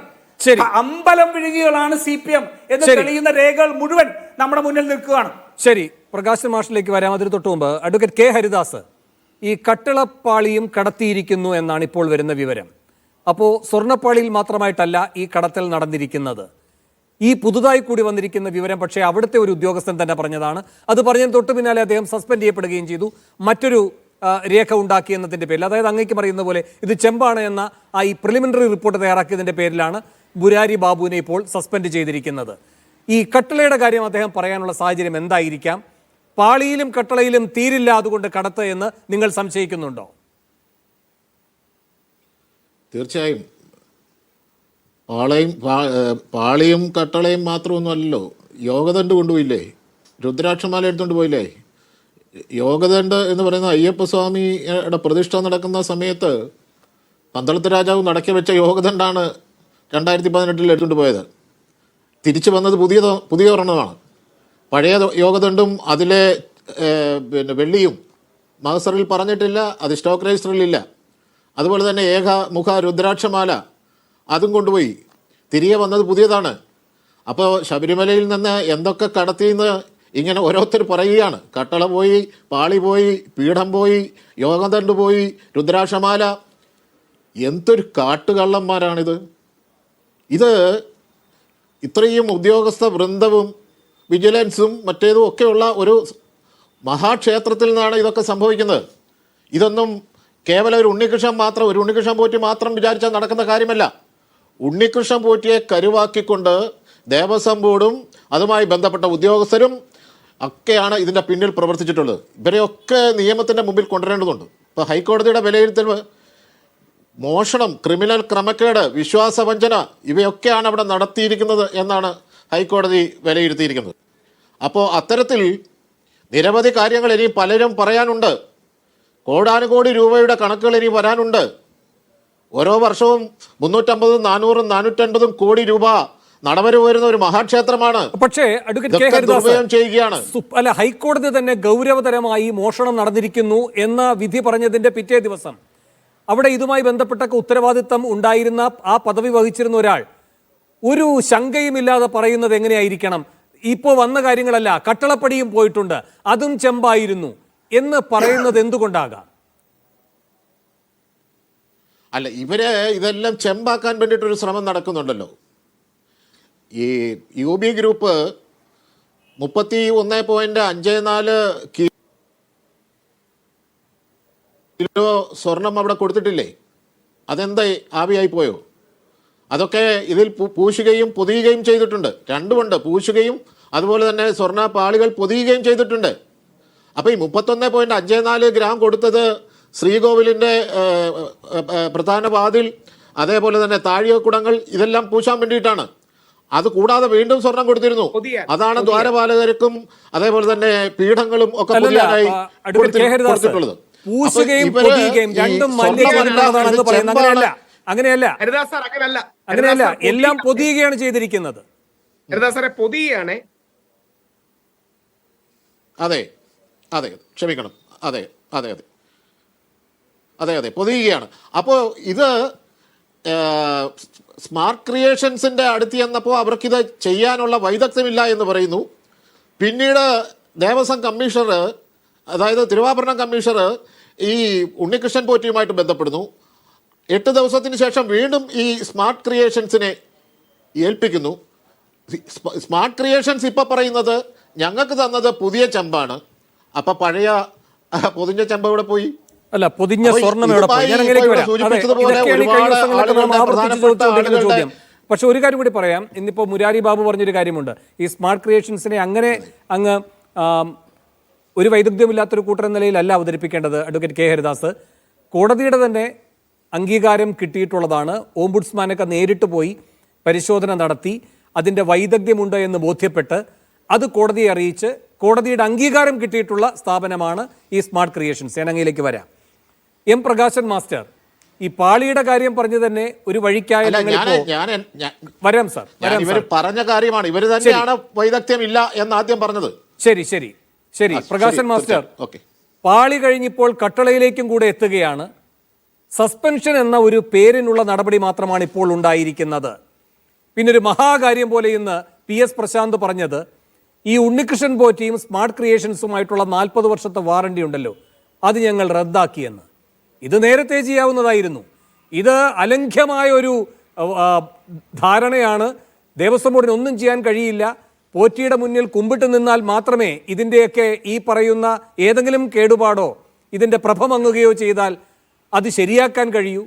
അമ്പലം വിഴുകികളാണ് CPM എന്ന് തെളിയുന്ന രേഖകൾ മുഴുവൻ നമ്മുടെ മുന്നിൽ നിൽക്കുകയാണ്. ശരി, പ്രകാശൻ മാഷിലേക്ക് വരാം. അതിന് തൊട്ട് മുമ്പ് അഡ്വക്കേറ്റ് K ഹരിദാസ്, ഈ കട്ടിളപ്പാളിയും കടത്തിയിരിക്കുന്നു എന്നാണ് ഇപ്പോൾ വരുന്ന വിവരം. അപ്പോൾ സ്വർണ്ണപ്പാളിയിൽ മാത്രമായിട്ടല്ല ഈ കടത്തൽ നടന്നിരിക്കുന്നത്. ഈ പുതുതായി കൂടി വന്നിരിക്കുന്ന വിവരം പക്ഷേ അവിടുത്തെ ഒരു ഉദ്യോഗസ്ഥൻ തന്നെ പറഞ്ഞതാണ്. അത് പറഞ്ഞതിന് തൊട്ട് പിന്നാലെ അദ്ദേഹം സസ്പെൻഡ് ചെയ്യപ്പെടുകയും ചെയ്തു, മറ്റൊരു രേഖ ഉണ്ടാക്കി എന്നതിൻ്റെ പേരിൽ. അതായത് അങ്ങേക്ക് പറയുന്ന പോലെ ഇത് ചെമ്പാണ് എന്ന ഈ പ്രിലിമിനറി റിപ്പോർട്ട് തയ്യാറാക്കിയതിൻ്റെ പേരിലാണ് ബുരാരി ബാബുവിനെ ഇപ്പോൾ സസ്പെൻഡ് ചെയ്തിരിക്കുന്നത്. ഈ കട്ടളയുടെ കാര്യം അദ്ദേഹം പറയാനുള്ള സാഹചര്യം എന്തായിരിക്കാം? പാളിയിലും കട്ടളയിലും തീരില്ല അതുകൊണ്ട് കടത്ത് എന്ന് നിങ്ങൾ സംശയിക്കുന്നുണ്ടോ? തീർച്ചയായും പാളിയും കട്ടളയും മാത്രമൊന്നുമല്ലല്ലോ, യോഗദണ്ഡ് കൊണ്ടുപോയില്ലേ? രുദ്രാക്ഷമാല എടുത്തുകൊണ്ട് പോയില്ലേ? യോഗദണ്ഡ് എന്ന് പറയുന്ന അയ്യപ്പസ്വാമിയുടെ പ്രതിഷ്ഠ നടക്കുന്ന സമയത്ത് പന്തളത്ത് രാജാവ് നടക്കി വെച്ച യോഗദണ്ഡാണ് 2018 എടുത്തുകൊണ്ട് പോയത്. തിരിച്ചു വന്നത് പുതിയ ഒരെണ്ണമാണ്. പഴയ യോഗദണ്ഡും അതിലെ പിന്നെ വെള്ളിയും മഹസറിൽ പറഞ്ഞിട്ടില്ല, അത് സ്റ്റോക്ക് രജിസ്റ്ററിലില്ല. അതുപോലെ തന്നെ ഏകമുഖ രുദ്രാക്ഷമാല അതും കൊണ്ടുപോയി. തിരികെ വന്നത് പുതിയതാണ്. അപ്പോൾ ശബരിമലയിൽ നിന്ന് എന്തൊക്കെ കടത്തിയെന്ന് ഇങ്ങനെ ഓരോരുത്തർ പറയുകയാണ്. കട്ടള പോയി, പാളി പോയി, പീഠം പോയി, യോഗദണ്ഡ് പോയി, രുദ്രാക്ഷമാല. എന്തൊരു കാട്ടുകള്ളന്മാരാണിത്! ഇത് ഇത്രയും ഉദ്യോഗസ്ഥ വൃന്ദവും വിജിലൻസും മറ്റേതും ഒക്കെയുള്ള ഒരു മഹാക്ഷേത്രത്തിൽ നിന്നാണ് ഇതൊക്കെ സംഭവിക്കുന്നത്. ഇതൊന്നും കേവലം ഒരു ഉണ്ണികൃഷ്ണൻ പോറ്റി മാത്രം വിചാരിച്ചാൽ നടക്കുന്ന കാര്യമല്ല. ഉണ്ണികൃഷ്ണൻ പോറ്റിയെ കരുവാക്കിക്കൊണ്ട് ദേവസ്വം ബോർഡും അതുമായി ബന്ധപ്പെട്ട ഉദ്യോഗസ്ഥരും ഒക്കെയാണ് ഇതിൻ്റെ പിന്നിൽ പ്രവർത്തിച്ചിട്ടുള്ളത്. ഇവരെയൊക്കെ നിയമത്തിൻ്റെ മുമ്പിൽ കൊണ്ടുവരേണ്ടതുണ്ട്. ഇപ്പോൾ ഹൈക്കോടതിയുടെ വിലയിരുത്തൽ മോഷണം, ക്രിമിനൽ ക്രമക്കേട്, വിശ്വാസവഞ്ചന ഇവയൊക്കെയാണ് അവിടെ നടത്തിയിരിക്കുന്നത് എന്നാണ് ഹൈക്കോടതി വിലയിരുത്തിയിരിക്കുന്നത്. അപ്പോൾ അത്തരത്തിൽ നിരവധി കാര്യങ്ങൾ ഇനി പലരും പറയാനുണ്ട്. കോടാനുകോടി രൂപയുടെ കണക്കുകൾ ഇനി വരാനുണ്ട്. ഓരോ വർഷവും 350, 400, 450 കോടി രൂപ നടവര വരുന്ന ഒരു മഹാക്ഷേത്രമാണ്. പക്ഷേ അഡ്വക്കേറ്റ് കെ ഹരിദാസ് ചെയ്യുകയാണ്. അല്ല, ഹൈക്കോടതി തന്നെ ഗൗരവതരമായി മോഷണം നടന്നിരിക്കുന്നു എന്ന വിധി പറഞ്ഞതിന്റെ പിറ്റേ ദിവസം അവിടെ ഇതുമായി ബന്ധപ്പെട്ട ഉത്തരവാദിത്തം ഉണ്ടായിരുന്ന ആ പദവി വഹിച്ചിരുന്ന ഒരാൾ ഒരു ശങ്കയുമില്ലാതെ പറയുന്നത് എങ്ങനെയായിരിക്കണം? ഇപ്പോൾ വന്ന കാര്യങ്ങളല്ല, കട്ടളപ്പടിയും പോയിട്ടുണ്ട്, അതും ചെമ്പായിരുന്നു എന്ന് പറയുന്നത് എന്തുകൊണ്ടാകാം? അല്ല, ഇവര് ഇതെല്ലാം ചെമ്പാക്കാൻ വേണ്ടിയിട്ടൊരു ശ്രമം നടക്കുന്നുണ്ടല്ലോ. ഈ UB ഗ്രൂപ്പ് 31.54 കിലോ സ്വർണം അവിടെ കൊടുത്തിട്ടില്ലേ? അതെന്താ ആവിയായി പോയോ? അതൊക്കെ ഇതിൽ പൂശുകയും പൊതിയുകയും ചെയ്തിട്ടുണ്ട്. രണ്ടുമുണ്ട്, പൂശുകയും അതുപോലെ തന്നെ സ്വർണ്ണ പാളികൾ പൊതിയുകയും ചെയ്തിട്ടുണ്ട്. അപ്പോൾ ഈ 31.54 ഗ്രാം കൊടുത്തത് ശ്രീകോവിലിൻ്റെ പ്രധാന വാതിൽ, അതേപോലെ തന്നെ താഴികക്കുടങ്ങൾ, ഇതെല്ലാം പൂശാൻ വേണ്ടിയിട്ടാണ്. അത് കൂടാതെ വീണ്ടും സ്വർണം കൊടുത്തിരുന്നു. അതാണ് ദ്വാരപാലകർക്കും അതേപോലെ തന്നെ പീഠങ്ങളും ഒക്കെ കൊടുത്തിട്ടുള്ളത്. അങ്ങനെയല്ല, എല്ലാം പൊതിയുകയാണ് ചെയ്തിരിക്കുന്നത്. പൊതിയാണ്. അതെ അതെ, ക്ഷമിക്കണം, അതെ അതെ അതെ അതെ അതെ പൊതിയുകയാണ്. അപ്പോൾ ഇത് സ്മാർട്ട് ക്രിയേഷൻസിൻ്റെ അടുത്ത് ചെന്നപ്പോൾ അവർക്കിത് ചെയ്യാനുള്ള വൈദഗ്ധ്യമില്ല എന്ന് പറയുന്നു. പിന്നീട് ദേവസ്വം കമ്മീഷണർ, അതായത് തിരുവാഭരണം കമ്മീഷണർ ഈ ഉണ്ണികൃഷ്ണൻ പോറ്റിയുമായിട്ട് ബന്ധപ്പെടുന്നു. 8 ദിവസത്തിന് ശേഷം വീണ്ടും ഈ സ്മാർട്ട് ക്രിയേഷൻസിനെ ഏൽപ്പിക്കുന്നു. സ്മാർട്ട് ക്രിയേഷൻസ് ഇപ്പോൾ പറയുന്നത് ഞങ്ങൾക്ക് തന്നത് പുതിയ ചെമ്പാണ്. അപ്പം പഴയ പൊതിഞ്ഞ ചെമ്പ് ഇവിടെ പോയി. അല്ല, പൊതിഞ്ഞ സ്വർണ്ണം എവിടെ പോയി? ഞാൻ അങ്ങനെയൊക്കെ വരാം. ചോദ്യം. പക്ഷെ ഒരു കാര്യം കൂടി പറയാം. ഇന്നിപ്പോൾ മുരാരി ബാബു പറഞ്ഞൊരു കാര്യമുണ്ട്. ഈ സ്മാർട്ട് ക്രിയേഷൻസിനെ അങ്ങനെ അങ്ങ് ഒരു വൈദഗ്ധ്യമില്ലാത്തൊരു കൂട്ടർ എന്ന നിലയിലല്ല അവതരിപ്പിക്കേണ്ടത്. അഡ്വക്കേറ്റ് കെ ഹരിദാസ്, കോടതിയുടെ തന്നെ അംഗീകാരം കിട്ടിയിട്ടുള്ളതാണ്. ഓംബുഡ്സ്മാനൊക്കെ നേരിട്ട് പോയി പരിശോധന നടത്തി അതിൻ്റെ വൈദഗ്ധ്യമുണ്ട് എന്ന് ബോധ്യപ്പെട്ട് അത് കോടതിയെ അറിയിച്ച് കോടതിയുടെ അംഗീകാരം കിട്ടിയിട്ടുള്ള സ്ഥാപനമാണ് ഈ സ്മാർട്ട് ക്രിയേഷൻസ്. ഞാൻ അങ്ങയിലേക്ക് വരാം. എം പ്രകാശൻ മാസ്റ്റർ, ഈ പാളിയുടെ കാര്യം പറഞ്ഞു തന്നെ ഒരു വഴിക്കായ വരാം സാർ. പറഞ്ഞ കാര്യമാണ്, ഇവർ തന്നെയാണ് വൈദഗ്ധ്യമില്ല എന്ന് ആദ്യം പറഞ്ഞത്. ശരി ശരി ശരി പ്രകാശൻ മാസ്റ്റർ, പാളി കഴിഞ്ഞിപ്പോൾ കട്ടളയിലേക്കും കൂടെ എത്തുകയാണ്. സസ്പെൻഷൻ എന്ന ഒരു പേരിനുള്ള നടപടി മാത്രമാണ് ഇപ്പോൾ ഉണ്ടായിരിക്കുന്നത്. പിന്നെ ഒരു മഹാകാര്യം പോലെ ഇന്ന് PS പ്രശാന്ത് പറഞ്ഞത് ഈ ഉണ്ണികൃഷ്ണൻ പോറ്റിയും സ്മാർട്ട് ക്രിയേഷൻസുമായിട്ടുള്ള 40 വർഷത്തെ വാറണ്ടി ഉണ്ടല്ലോ, അത് ഞങ്ങൾ റദ്ദാക്കിയെന്ന്. ഇത് നേരത്തെ ചെയ്യാവുന്നതായിരുന്നു. ഇത് അലംഘ്യമായ ഒരു ധാരണയാണ്. ദേവസ്വം ബോർഡിന് ഒന്നും ചെയ്യാൻ കഴിയില്ല. പോറ്റിയുടെ മുന്നിൽ കുമ്പിട്ട് നിന്നാൽ മാത്രമേ ഇതിൻ്റെയൊക്കെ ഈ പറയുന്ന ഏതെങ്കിലും കേടുപാടോ ഇതിൻ്റെ പ്രഭ മങ്ങുകയോ ചെയ്താൽ അത് ശരിയാക്കാൻ കഴിയൂ.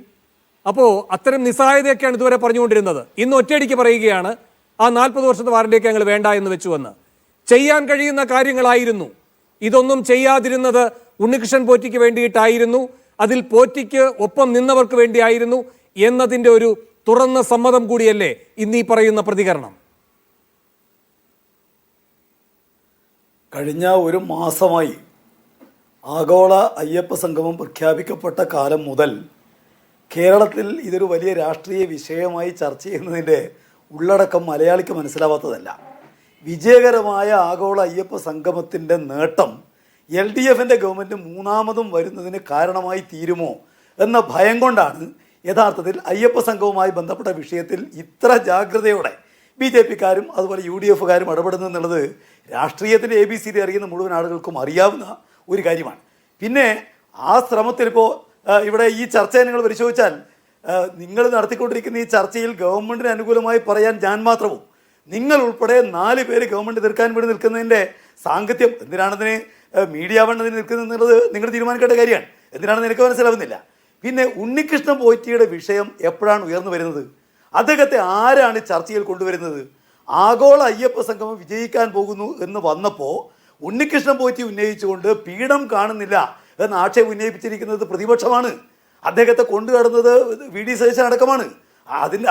അപ്പോൾ അത്തരം നിസ്സഹായതയൊക്കെയാണ് ഇതുവരെ പറഞ്ഞുകൊണ്ടിരുന്നത്. ഇന്ന് ഒറ്റയടിക്ക് പറയുകയാണ് ആ 40 വർഷത്തെ വാറണ്ടിയൊക്കെ ഞങ്ങൾ വേണ്ട എന്ന് വെച്ചുവെന്ന്. ചെയ്യാൻ കഴിയുന്ന കാര്യങ്ങളായിരുന്നു. ഇതൊന്നും ചെയ്യാതിരുന്നത് ഉണ്ണികൃഷ്ണൻ പോറ്റിക്ക് വേണ്ടിയിട്ടായിരുന്നു, അതിൽ പോറ്റിക്ക് ഒപ്പം നിന്നവർക്ക് വേണ്ടിയായിരുന്നു എന്നതിൻ്റെ ഒരു തുറന്ന സമ്മതം കൂടിയല്ലേ ഇന്നീ പറയുന്ന പ്രതികരണം? കഴിഞ്ഞ ഒരു മാസമായി ആഗോള അയ്യപ്പ സംഗമം പ്രഖ്യാപിക്കപ്പെട്ട കാലം മുതൽ കേരളത്തിൽ ഇതൊരു വലിയ രാഷ്ട്രീയ വിഷയമായി ചർച്ച ചെയ്യുന്നതിൻ്റെ ഉള്ളടക്കം മലയാളിക്ക് മനസ്സിലാവാത്തതല്ല. വിജയകരമായ ആഗോള അയ്യപ്പ സംഗമത്തിൻ്റെ നേട്ടം LDFൻ്റെ ഗവൺമെൻറ് മൂന്നാമതും വരുന്നതിന് കാരണമായി തീരുമോ എന്ന ഭയം കൊണ്ടാണ് യഥാർത്ഥത്തിൽ അയ്യപ്പ സംഘവുമായി ബന്ധപ്പെട്ട വിഷയത്തിൽ ഇത്ര ജാഗ്രതയോടെ BJPക്കാരും അതുപോലെ UDFക്കാരും ഇടപെടുന്നു എന്നുള്ളത് രാഷ്ട്രീയത്തിൻ്റെ ABCD അറിയുന്ന മുഴുവൻ ആളുകൾക്കും അറിയാവുന്ന ഒരു കാര്യമാണ്. പിന്നെ ആ ശ്രമത്തിൽ ഇപ്പോൾ ഇവിടെ ഈ ചർച്ച നിങ്ങൾ പരിശോധിച്ചാൽ നിങ്ങൾ നടത്തിക്കൊണ്ടിരിക്കുന്ന ഈ ചർച്ചയിൽ ഗവൺമെൻറ്റിന് അനുകൂലമായി പറയാൻ ഞാൻ മാത്രവും നിങ്ങൾ ഉൾപ്പെടെ 4 പേര് ഗവൺമെൻറ് എതിർക്കാൻ വേണ്ടി നിൽക്കുന്നതിൻ്റെ സാങ്കത്യം എന്തിനാണെന്നതിന് മീഡിയ വണ്ണതിന് നിൽക്കുന്നുള്ളത് നിങ്ങൾ തീരുമാനിക്കേണ്ട കാര്യമാണ്. എന്തിനാണെന്ന് എനിക്ക് മനസ്സിലാവുന്നില്ല. പിന്നെ ഉണ്ണികൃഷ്ണൻ പോറ്റിയുടെ വിഷയം എപ്പോഴാണ് ഉയർന്നു വരുന്നത്? അദ്ദേഹത്തെ ആരാണ് ചർച്ചയിൽ കൊണ്ടുവരുന്നത്? ആഗോള അയ്യപ്പ സംഗമം വിജയിക്കാൻ പോകുന്നു എന്ന് വന്നപ്പോൾ ഉണ്ണികൃഷ്ണൻ പോറ്റി ഉന്നയിച്ചുകൊണ്ട് പീഠം കാണുന്നില്ല എന്ന് ആക്ഷേപം ഉന്നയിപ്പിച്ചിരിക്കുന്നത് പ്രതിപക്ഷമാണ്. അദ്ദേഹത്തെ കൊണ്ടുകടന്നത് VD സതീശൻ അടക്കമാണ്.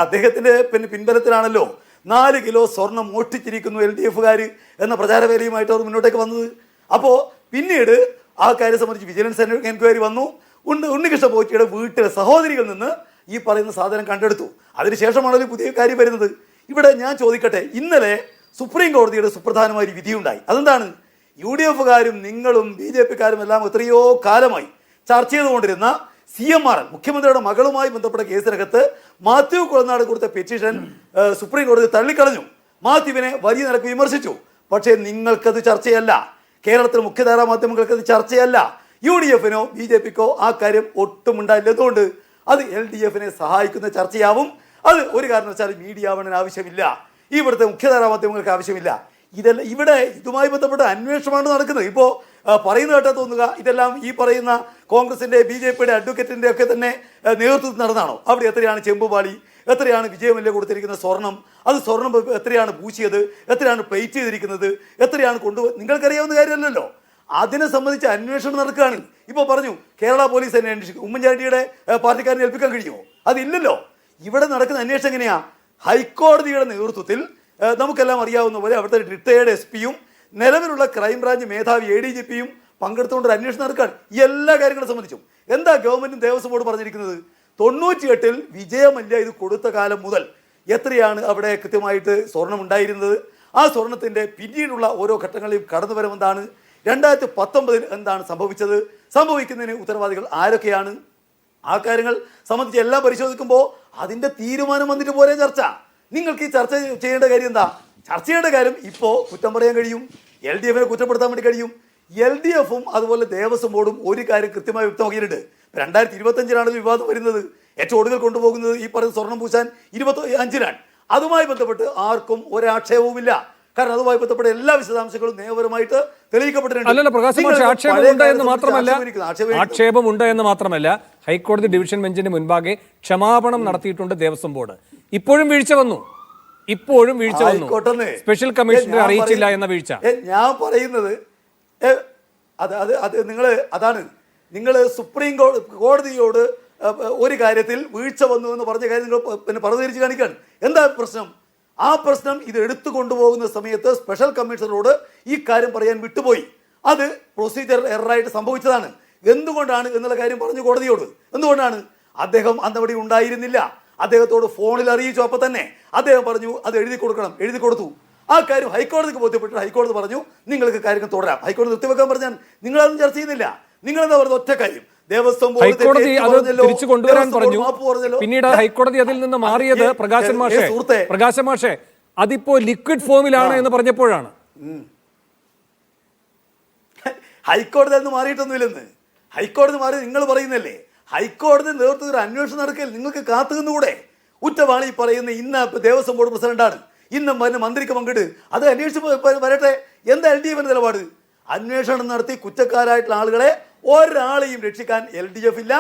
അദ്ദേഹത്തിൻ്റെ പിൻബലത്തിലാണല്ലോ 4 കിലോ സ്വർണം മോഷ്ടിച്ചിരിക്കുന്നു LDFകാർ എന്ന പ്രചാരവേലയുമായിട്ട് അവർ മുന്നോട്ടേക്ക് വന്നത്. അപ്പോൾ പിന്നീട് ആ കാര്യം സംബന്ധിച്ച് വിജിലൻസ് എൻക്വയറി വന്നു. ഉണ്ണികൃഷ്ണൻ പോറ്റിയുടെ വീട്ടിലെ സഹോദരികളിൽ നിന്ന് ഈ പറയുന്ന സാധനം കണ്ടെടുത്തു. അതിനുശേഷമാണല്ലോ പുതിയ കാര്യം വരുന്നത്. ഇവിടെ ഞാൻ ചോദിക്കട്ടെ, ഇന്നലെ സുപ്രീം കോടതിയുടെ സുപ്രധാനമായ ഒരു വിധിയുണ്ടായി. അതെന്താണ്? UDFക്കാരും നിങ്ങളും BJPക്കാരും എല്ലാം എത്രയോ കാലമായി ചർച്ച ചെയ്തുകൊണ്ടിരുന്ന CMRL മുഖ്യമന്ത്രിയുടെ മകളുമായി ബന്ധപ്പെട്ട കേസിനകത്ത് മാത്യു കുളനാട് കൊടുത്ത പെറ്റീഷൻ സുപ്രീം കോടതി തള്ളിക്കളഞ്ഞു. മാത്യുവിനെ വലിയ നിരക്ക് വിമർശിച്ചു. പക്ഷേ നിങ്ങൾക്കത് ചർച്ചയല്ല. കേരളത്തിലെ മുഖ്യധാരാ മാധ്യമങ്ങൾക്കത് ചർച്ചയല്ല. UDFനോ BJPക്കോ ആ കാര്യം ഒട്ടും ഉണ്ടായില്ല. എന്തുകൊണ്ട്? അത് LDFനെ സഹായിക്കുന്ന ചർച്ചയാവും. അത് ഒരു കാരണവശാലും മീഡിയ ആവണന് ആവശ്യമില്ല. ഇവിടുത്തെ മുഖ്യധാരാ മാധ്യമങ്ങൾക്ക് ആവശ്യമില്ല. ഇതെല്ലാം ഇവിടെ ഇതുമായി ബന്ധപ്പെട്ട അന്വേഷണമാണ് നടക്കുന്നത്. ഇപ്പോൾ പറയുന്ന കേട്ടാ തോന്നുക ഇതെല്ലാം ഈ പറയുന്ന കോൺഗ്രസിൻ്റെ BJPയുടെ അഡ്വക്കേറ്റിൻ്റെ ഒക്കെ തന്നെ നേതൃത്വത്തിൽ നടന്നാണോ? അവിടെ എത്രയാണ് ചെമ്പുപാളി, എത്രയാണ് വിജയമല്യ കൊടുത്തിരിക്കുന്ന സ്വർണം, അത് സ്വർണം എത്രയാണ് പൂശിയത്, എത്രയാണ് പ്ലേറ്റ് ചെയ്തിരിക്കുന്നത്, എത്രയാണ് നിങ്ങൾക്കറിയാവുന്ന കാര്യമല്ലല്ലോ. അതിനെ സംബന്ധിച്ച് അന്വേഷണം നടക്കുകയാണ്. ഇപ്പോൾ പറഞ്ഞു കേരള പോലീസ് തന്നെ അന്വേഷിക്കും. ഉമ്മൻചാണ്ടിയുടെ പാർട്ടിക്കാരനെ ഏൽപ്പിക്കാൻ കഴിയുമോ? അതില്ലല്ലോ. ഇവിടെ നടക്കുന്ന അന്വേഷണം എങ്ങനെയാ? ഹൈക്കോടതിയുടെ നേതൃത്വത്തിൽ നമുക്കെല്ലാം അറിയാവുന്ന പോലെ അവിടുത്തെ റിട്ടയേർഡ് SP-യും നിലവിലുള്ള ക്രൈംബ്രാഞ്ച് മേധാവി ADGP-യും പങ്കെടുത്തുകൊണ്ട് ഒരു അന്വേഷണം നടക്കുകയാണ് ഈ എല്ലാ കാര്യങ്ങളെ സംബന്ധിച്ചും. എന്താ ഗവൺമെന്റും ദേവസ്വം ബോർഡ് പറഞ്ഞിരിക്കുന്നത്? 98-ൽ വിജയമല്യ ഇത് കൊടുത്ത കാലം മുതൽ എത്രയാണ് അവിടെ കൃത്യമായിട്ട് സ്വർണം ഉണ്ടായിരുന്നത്, ആ സ്വർണത്തിൻ്റെ പിന്നീടുള്ള ഓരോ ഘട്ടങ്ങളിലും കടന്നു വരുമെന്താണ്, 2019-ൽ എന്താണ് സംഭവിച്ചത്, സംഭവിക്കുന്നതിന് ഉത്തരവാദികൾ ആരൊക്കെയാണ്, ആ കാര്യങ്ങൾ സംബന്ധിച്ച് എല്ലാം പരിശോധിക്കുമ്പോൾ അതിൻ്റെ തീരുമാനം വന്നിട്ട് പോരെ ചർച്ച. നിങ്ങൾക്ക് ഈ ചർച്ച ചെയ്യേണ്ട കാര്യം എന്താ? ചർച്ച ചെയ്യേണ്ട കാര്യം ഇപ്പോൾ കുറ്റം പറയാൻ കഴിയും, LDFനെ കുറ്റപ്പെടുത്താൻ വേണ്ടി കഴിയും. LDFും അതുപോലെ ദേവസ്വം ബോർഡും ഒരു കാര്യം കൃത്യമായി വ്യക്തമാക്കിയിട്ടുണ്ട്. 2025-ലാണ് വിവാദം വരുന്നത്. ഏറ്റവും ഒടുവിൽ കൊണ്ടുപോകുന്നത് ഈ പറയുന്ന സ്വർണം പൂശാൻ 25-ലാണ്. അതുമായി ബന്ധപ്പെട്ട് ആർക്കും ഒരാക്ഷേപവുമില്ല. കാരണം അതുമായി ബന്ധപ്പെട്ട എല്ലാ വിശദാംശങ്ങളും നിയമപരമായിട്ട് തെളിയിക്കപ്പെട്ടിട്ടുണ്ട്. അല്ലല്ല പ്രകാശ് മാഷ്, ആക്ഷേപമുണ്ട് എന്ന് മാത്രമല്ല ഹൈക്കോടതി ഡിവിഷൻ ബെഞ്ചിന് മുൻപാകെ ക്ഷമാപണം നടത്തിയിട്ടുണ്ട് ദേവസ്വം ബോർഡ്. ഇപ്പോഴും വീഴ്ച വന്നു. സ്പെഷ്യൽ കമ്മീഷണറെ അറിയിച്ചില്ല എന്ന വീഴ്ച. ഞാൻ പറയുന്നത് അതാണ് നിങ്ങൾ സുപ്രീം കോടതിയോട് ഒരു കാര്യത്തിൽ വീഴ്ച വന്നു എന്ന് പറഞ്ഞ കാര്യം നിങ്ങൾ പിന്നെ പറഞ്ഞിരിച്ച് കാണിക്കുകയാണ്. എന്താ പ്രശ്നം? ആ പ്രശ്നം ഇത് എടുത്തു കൊണ്ടുപോകുന്ന സമയത്ത് സ്പെഷ്യൽ കമ്മീഷണറോട് ഈ കാര്യം പറയാൻ വിട്ടുപോയി. അത് പ്രൊസീജിയർ എററായിട്ട് സംഭവിച്ചതാണ്. എന്തുകൊണ്ടാണ് എന്നുള്ള കാര്യം പറഞ്ഞു കോടതിയോട്. എന്തുകൊണ്ടാണ്? അദ്ദേഹം അന്നവിടെ ഉണ്ടായിരുന്നില്ല. അദ്ദേഹത്തോട് ഫോണിൽ അറിയിച്ചു. അപ്പോൾ തന്നെ അദ്ദേഹം പറഞ്ഞു അത് എഴുതി കൊടുക്കണം. എഴുതി കൊടുത്തു. ആ കാര്യം ഹൈക്കോടതിക്ക് ബോധ്യപ്പെട്ടു. ഹൈക്കോടതി പറഞ്ഞു നിങ്ങൾക്ക് കാര്യങ്ങൾ തുടരാം. ഹൈക്കോടതി നിർത്തിവെക്കാൻ പറഞ്ഞാൽ നിങ്ങളതൊന്നും ചർച്ച ചെയ്യുന്നില്ല. നിങ്ങളെന്താ പറയുന്നത്? ഒറ്റ കാര്യം, ദേവസ്വം ഹൈക്കോടതി അത് തിരിച്ചു കൊണ്ടുവരാൻ പറഞ്ഞു. പിന്നീട് ഹൈക്കോടതി അതിൽ നിന്ന് മാറിയത് പ്രകാശൻ മാഷെ അതിപ്പോ ലിക്വിഡ് ഫോമിലാണ് എന്ന് പറഞ്ഞപ്പോഴാണ്. ഹൈക്കോടതി അന്ന് മാറിയിട്ടൊന്നുമില്ലെന്ന്. ഹൈക്കോടതി മാറി നിങ്ങൾ പറയുന്നല്ലേ. ഹൈക്കോടതി നേതൃത്വത്തിൽ ഒരു അന്വേഷണം നടക്കൽ നിങ്ങൾക്ക് കാത്തുനിന്നുകൂടെ? കുറ്റവാളി പറയുന്ന ഇന്ന് ദേവസ്വം ബോർഡ് പ്രസിഡന്റാണ്, ഇന്നും വരുന്ന മന്ത്രിക്ക് പങ്കിട്ട് അത് അന്വേഷിച്ച് വരട്ടെ. എന്താ LDFന്റെ നിലപാട്? അന്വേഷണം നടത്തി കുറ്റക്കാരായിട്ടുള്ള ആളുകളെ ഒരാളെയും രക്ഷിക്കാൻ LDF ഇല്ല,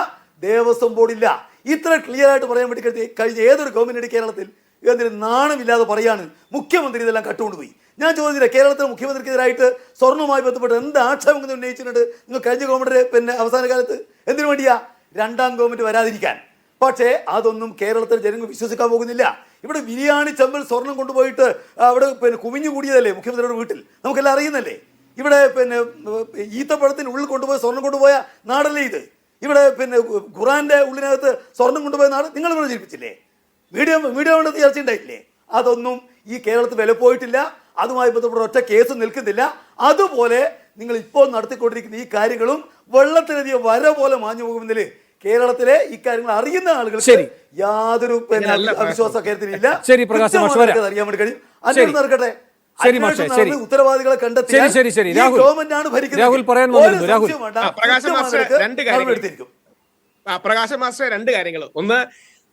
ദേവസ്വം ബോർഡില്ല. ഇത്ര ക്ലിയർ ആയിട്ട് പറയാൻ വേണ്ടി കഴിഞ്ഞ ഏതൊരു ഗവൺമെന്റ് കേരളത്തിൽ എന്തിന് നാണമില്ലാതെ പറയാണ് മുഖ്യമന്ത്രി ഇതെല്ലാം കട്ടുകൊണ്ടുപോയി. ഞാൻ ചോദിച്ചില്ല, കേരളത്തിലെ മുഖ്യമന്ത്രിക്കെതിരായിട്ട് സ്വർണ്ണവുമായി ബന്ധപ്പെട്ട് എന്ത് ആക്ഷേപങ്ങൾ ഉന്നയിച്ചിട്ടുണ്ട് നിങ്ങൾ കഴിഞ്ഞ ഗവൺമെന്റ് അവസാന കാലത്ത്? എന്തിനു വേണ്ടിയാ? രണ്ടാം ഗവൺമെന്റ് വരാതിരിക്കാൻ. പക്ഷേ അതൊന്നും കേരളത്തിൽ ജനങ്ങൾ വിശ്വസിക്കാൻ പോകുന്നില്ല. ഇവിടെ ബിരിയാണി ചെമ്പിൽ സ്വർണം കൊണ്ടുപോയിട്ട് അവിടെ കുമിഞ്ഞു കൂടിയതല്ലേ മുഖ്യമന്ത്രിയുടെ വീട്ടിൽ, നമുക്കെല്ലാം അറിയുന്നല്ലേ. ഇവിടെ പിന്നെ ഈത്തപ്പഴത്തിന് ഉള്ളിൽ കൊണ്ടുപോയ സ്വർണം കൊണ്ടുപോയ നാടല്ലേ ഇത്? ഇവിടെ പിന്നെ ഖുറാന്റെ ഉള്ളിനകത്ത് സ്വർണം കൊണ്ടുപോയ നാട് നിങ്ങൾ പ്രചരിപ്പിച്ചില്ലേ? മീഡിയ കൊണ്ട് ചർച്ച ഉണ്ടായിട്ടില്ലേ? അതൊന്നും ഈ കേരളത്തിൽ വില പോയിട്ടില്ല. അതുമായി ബന്ധപ്പെട്ട ഒറ്റ കേസ് നിൽക്കുന്നില്ല. അതുപോലെ നിങ്ങൾ ഇപ്പോൾ നടത്തിക്കൊണ്ടിരിക്കുന്ന ഈ കാര്യങ്ങളും വെള്ളത്തിലധികം വര പോലെ മാഞ്ഞു പോകുന്നതിൽ കേരളത്തിലെ ഇക്കാര്യങ്ങൾ അറിയുന്ന ആളുകൾക്ക് യാതൊരു അവിശ്വാസ കാര്യത്തിലില്ല. അറിയാൻ വേണ്ടി കഴിയും. അന്വേഷണം നടക്കട്ടെ. ഉത്തരവാദികളെ കണ്ടെത്തി ഗവൺമെന്റാണ് ഭരിക്കുന്നത്. പ്രകാശ് മാസ്റ്റർ രണ്ട് കാര്യങ്ങൾ. ഒന്ന്,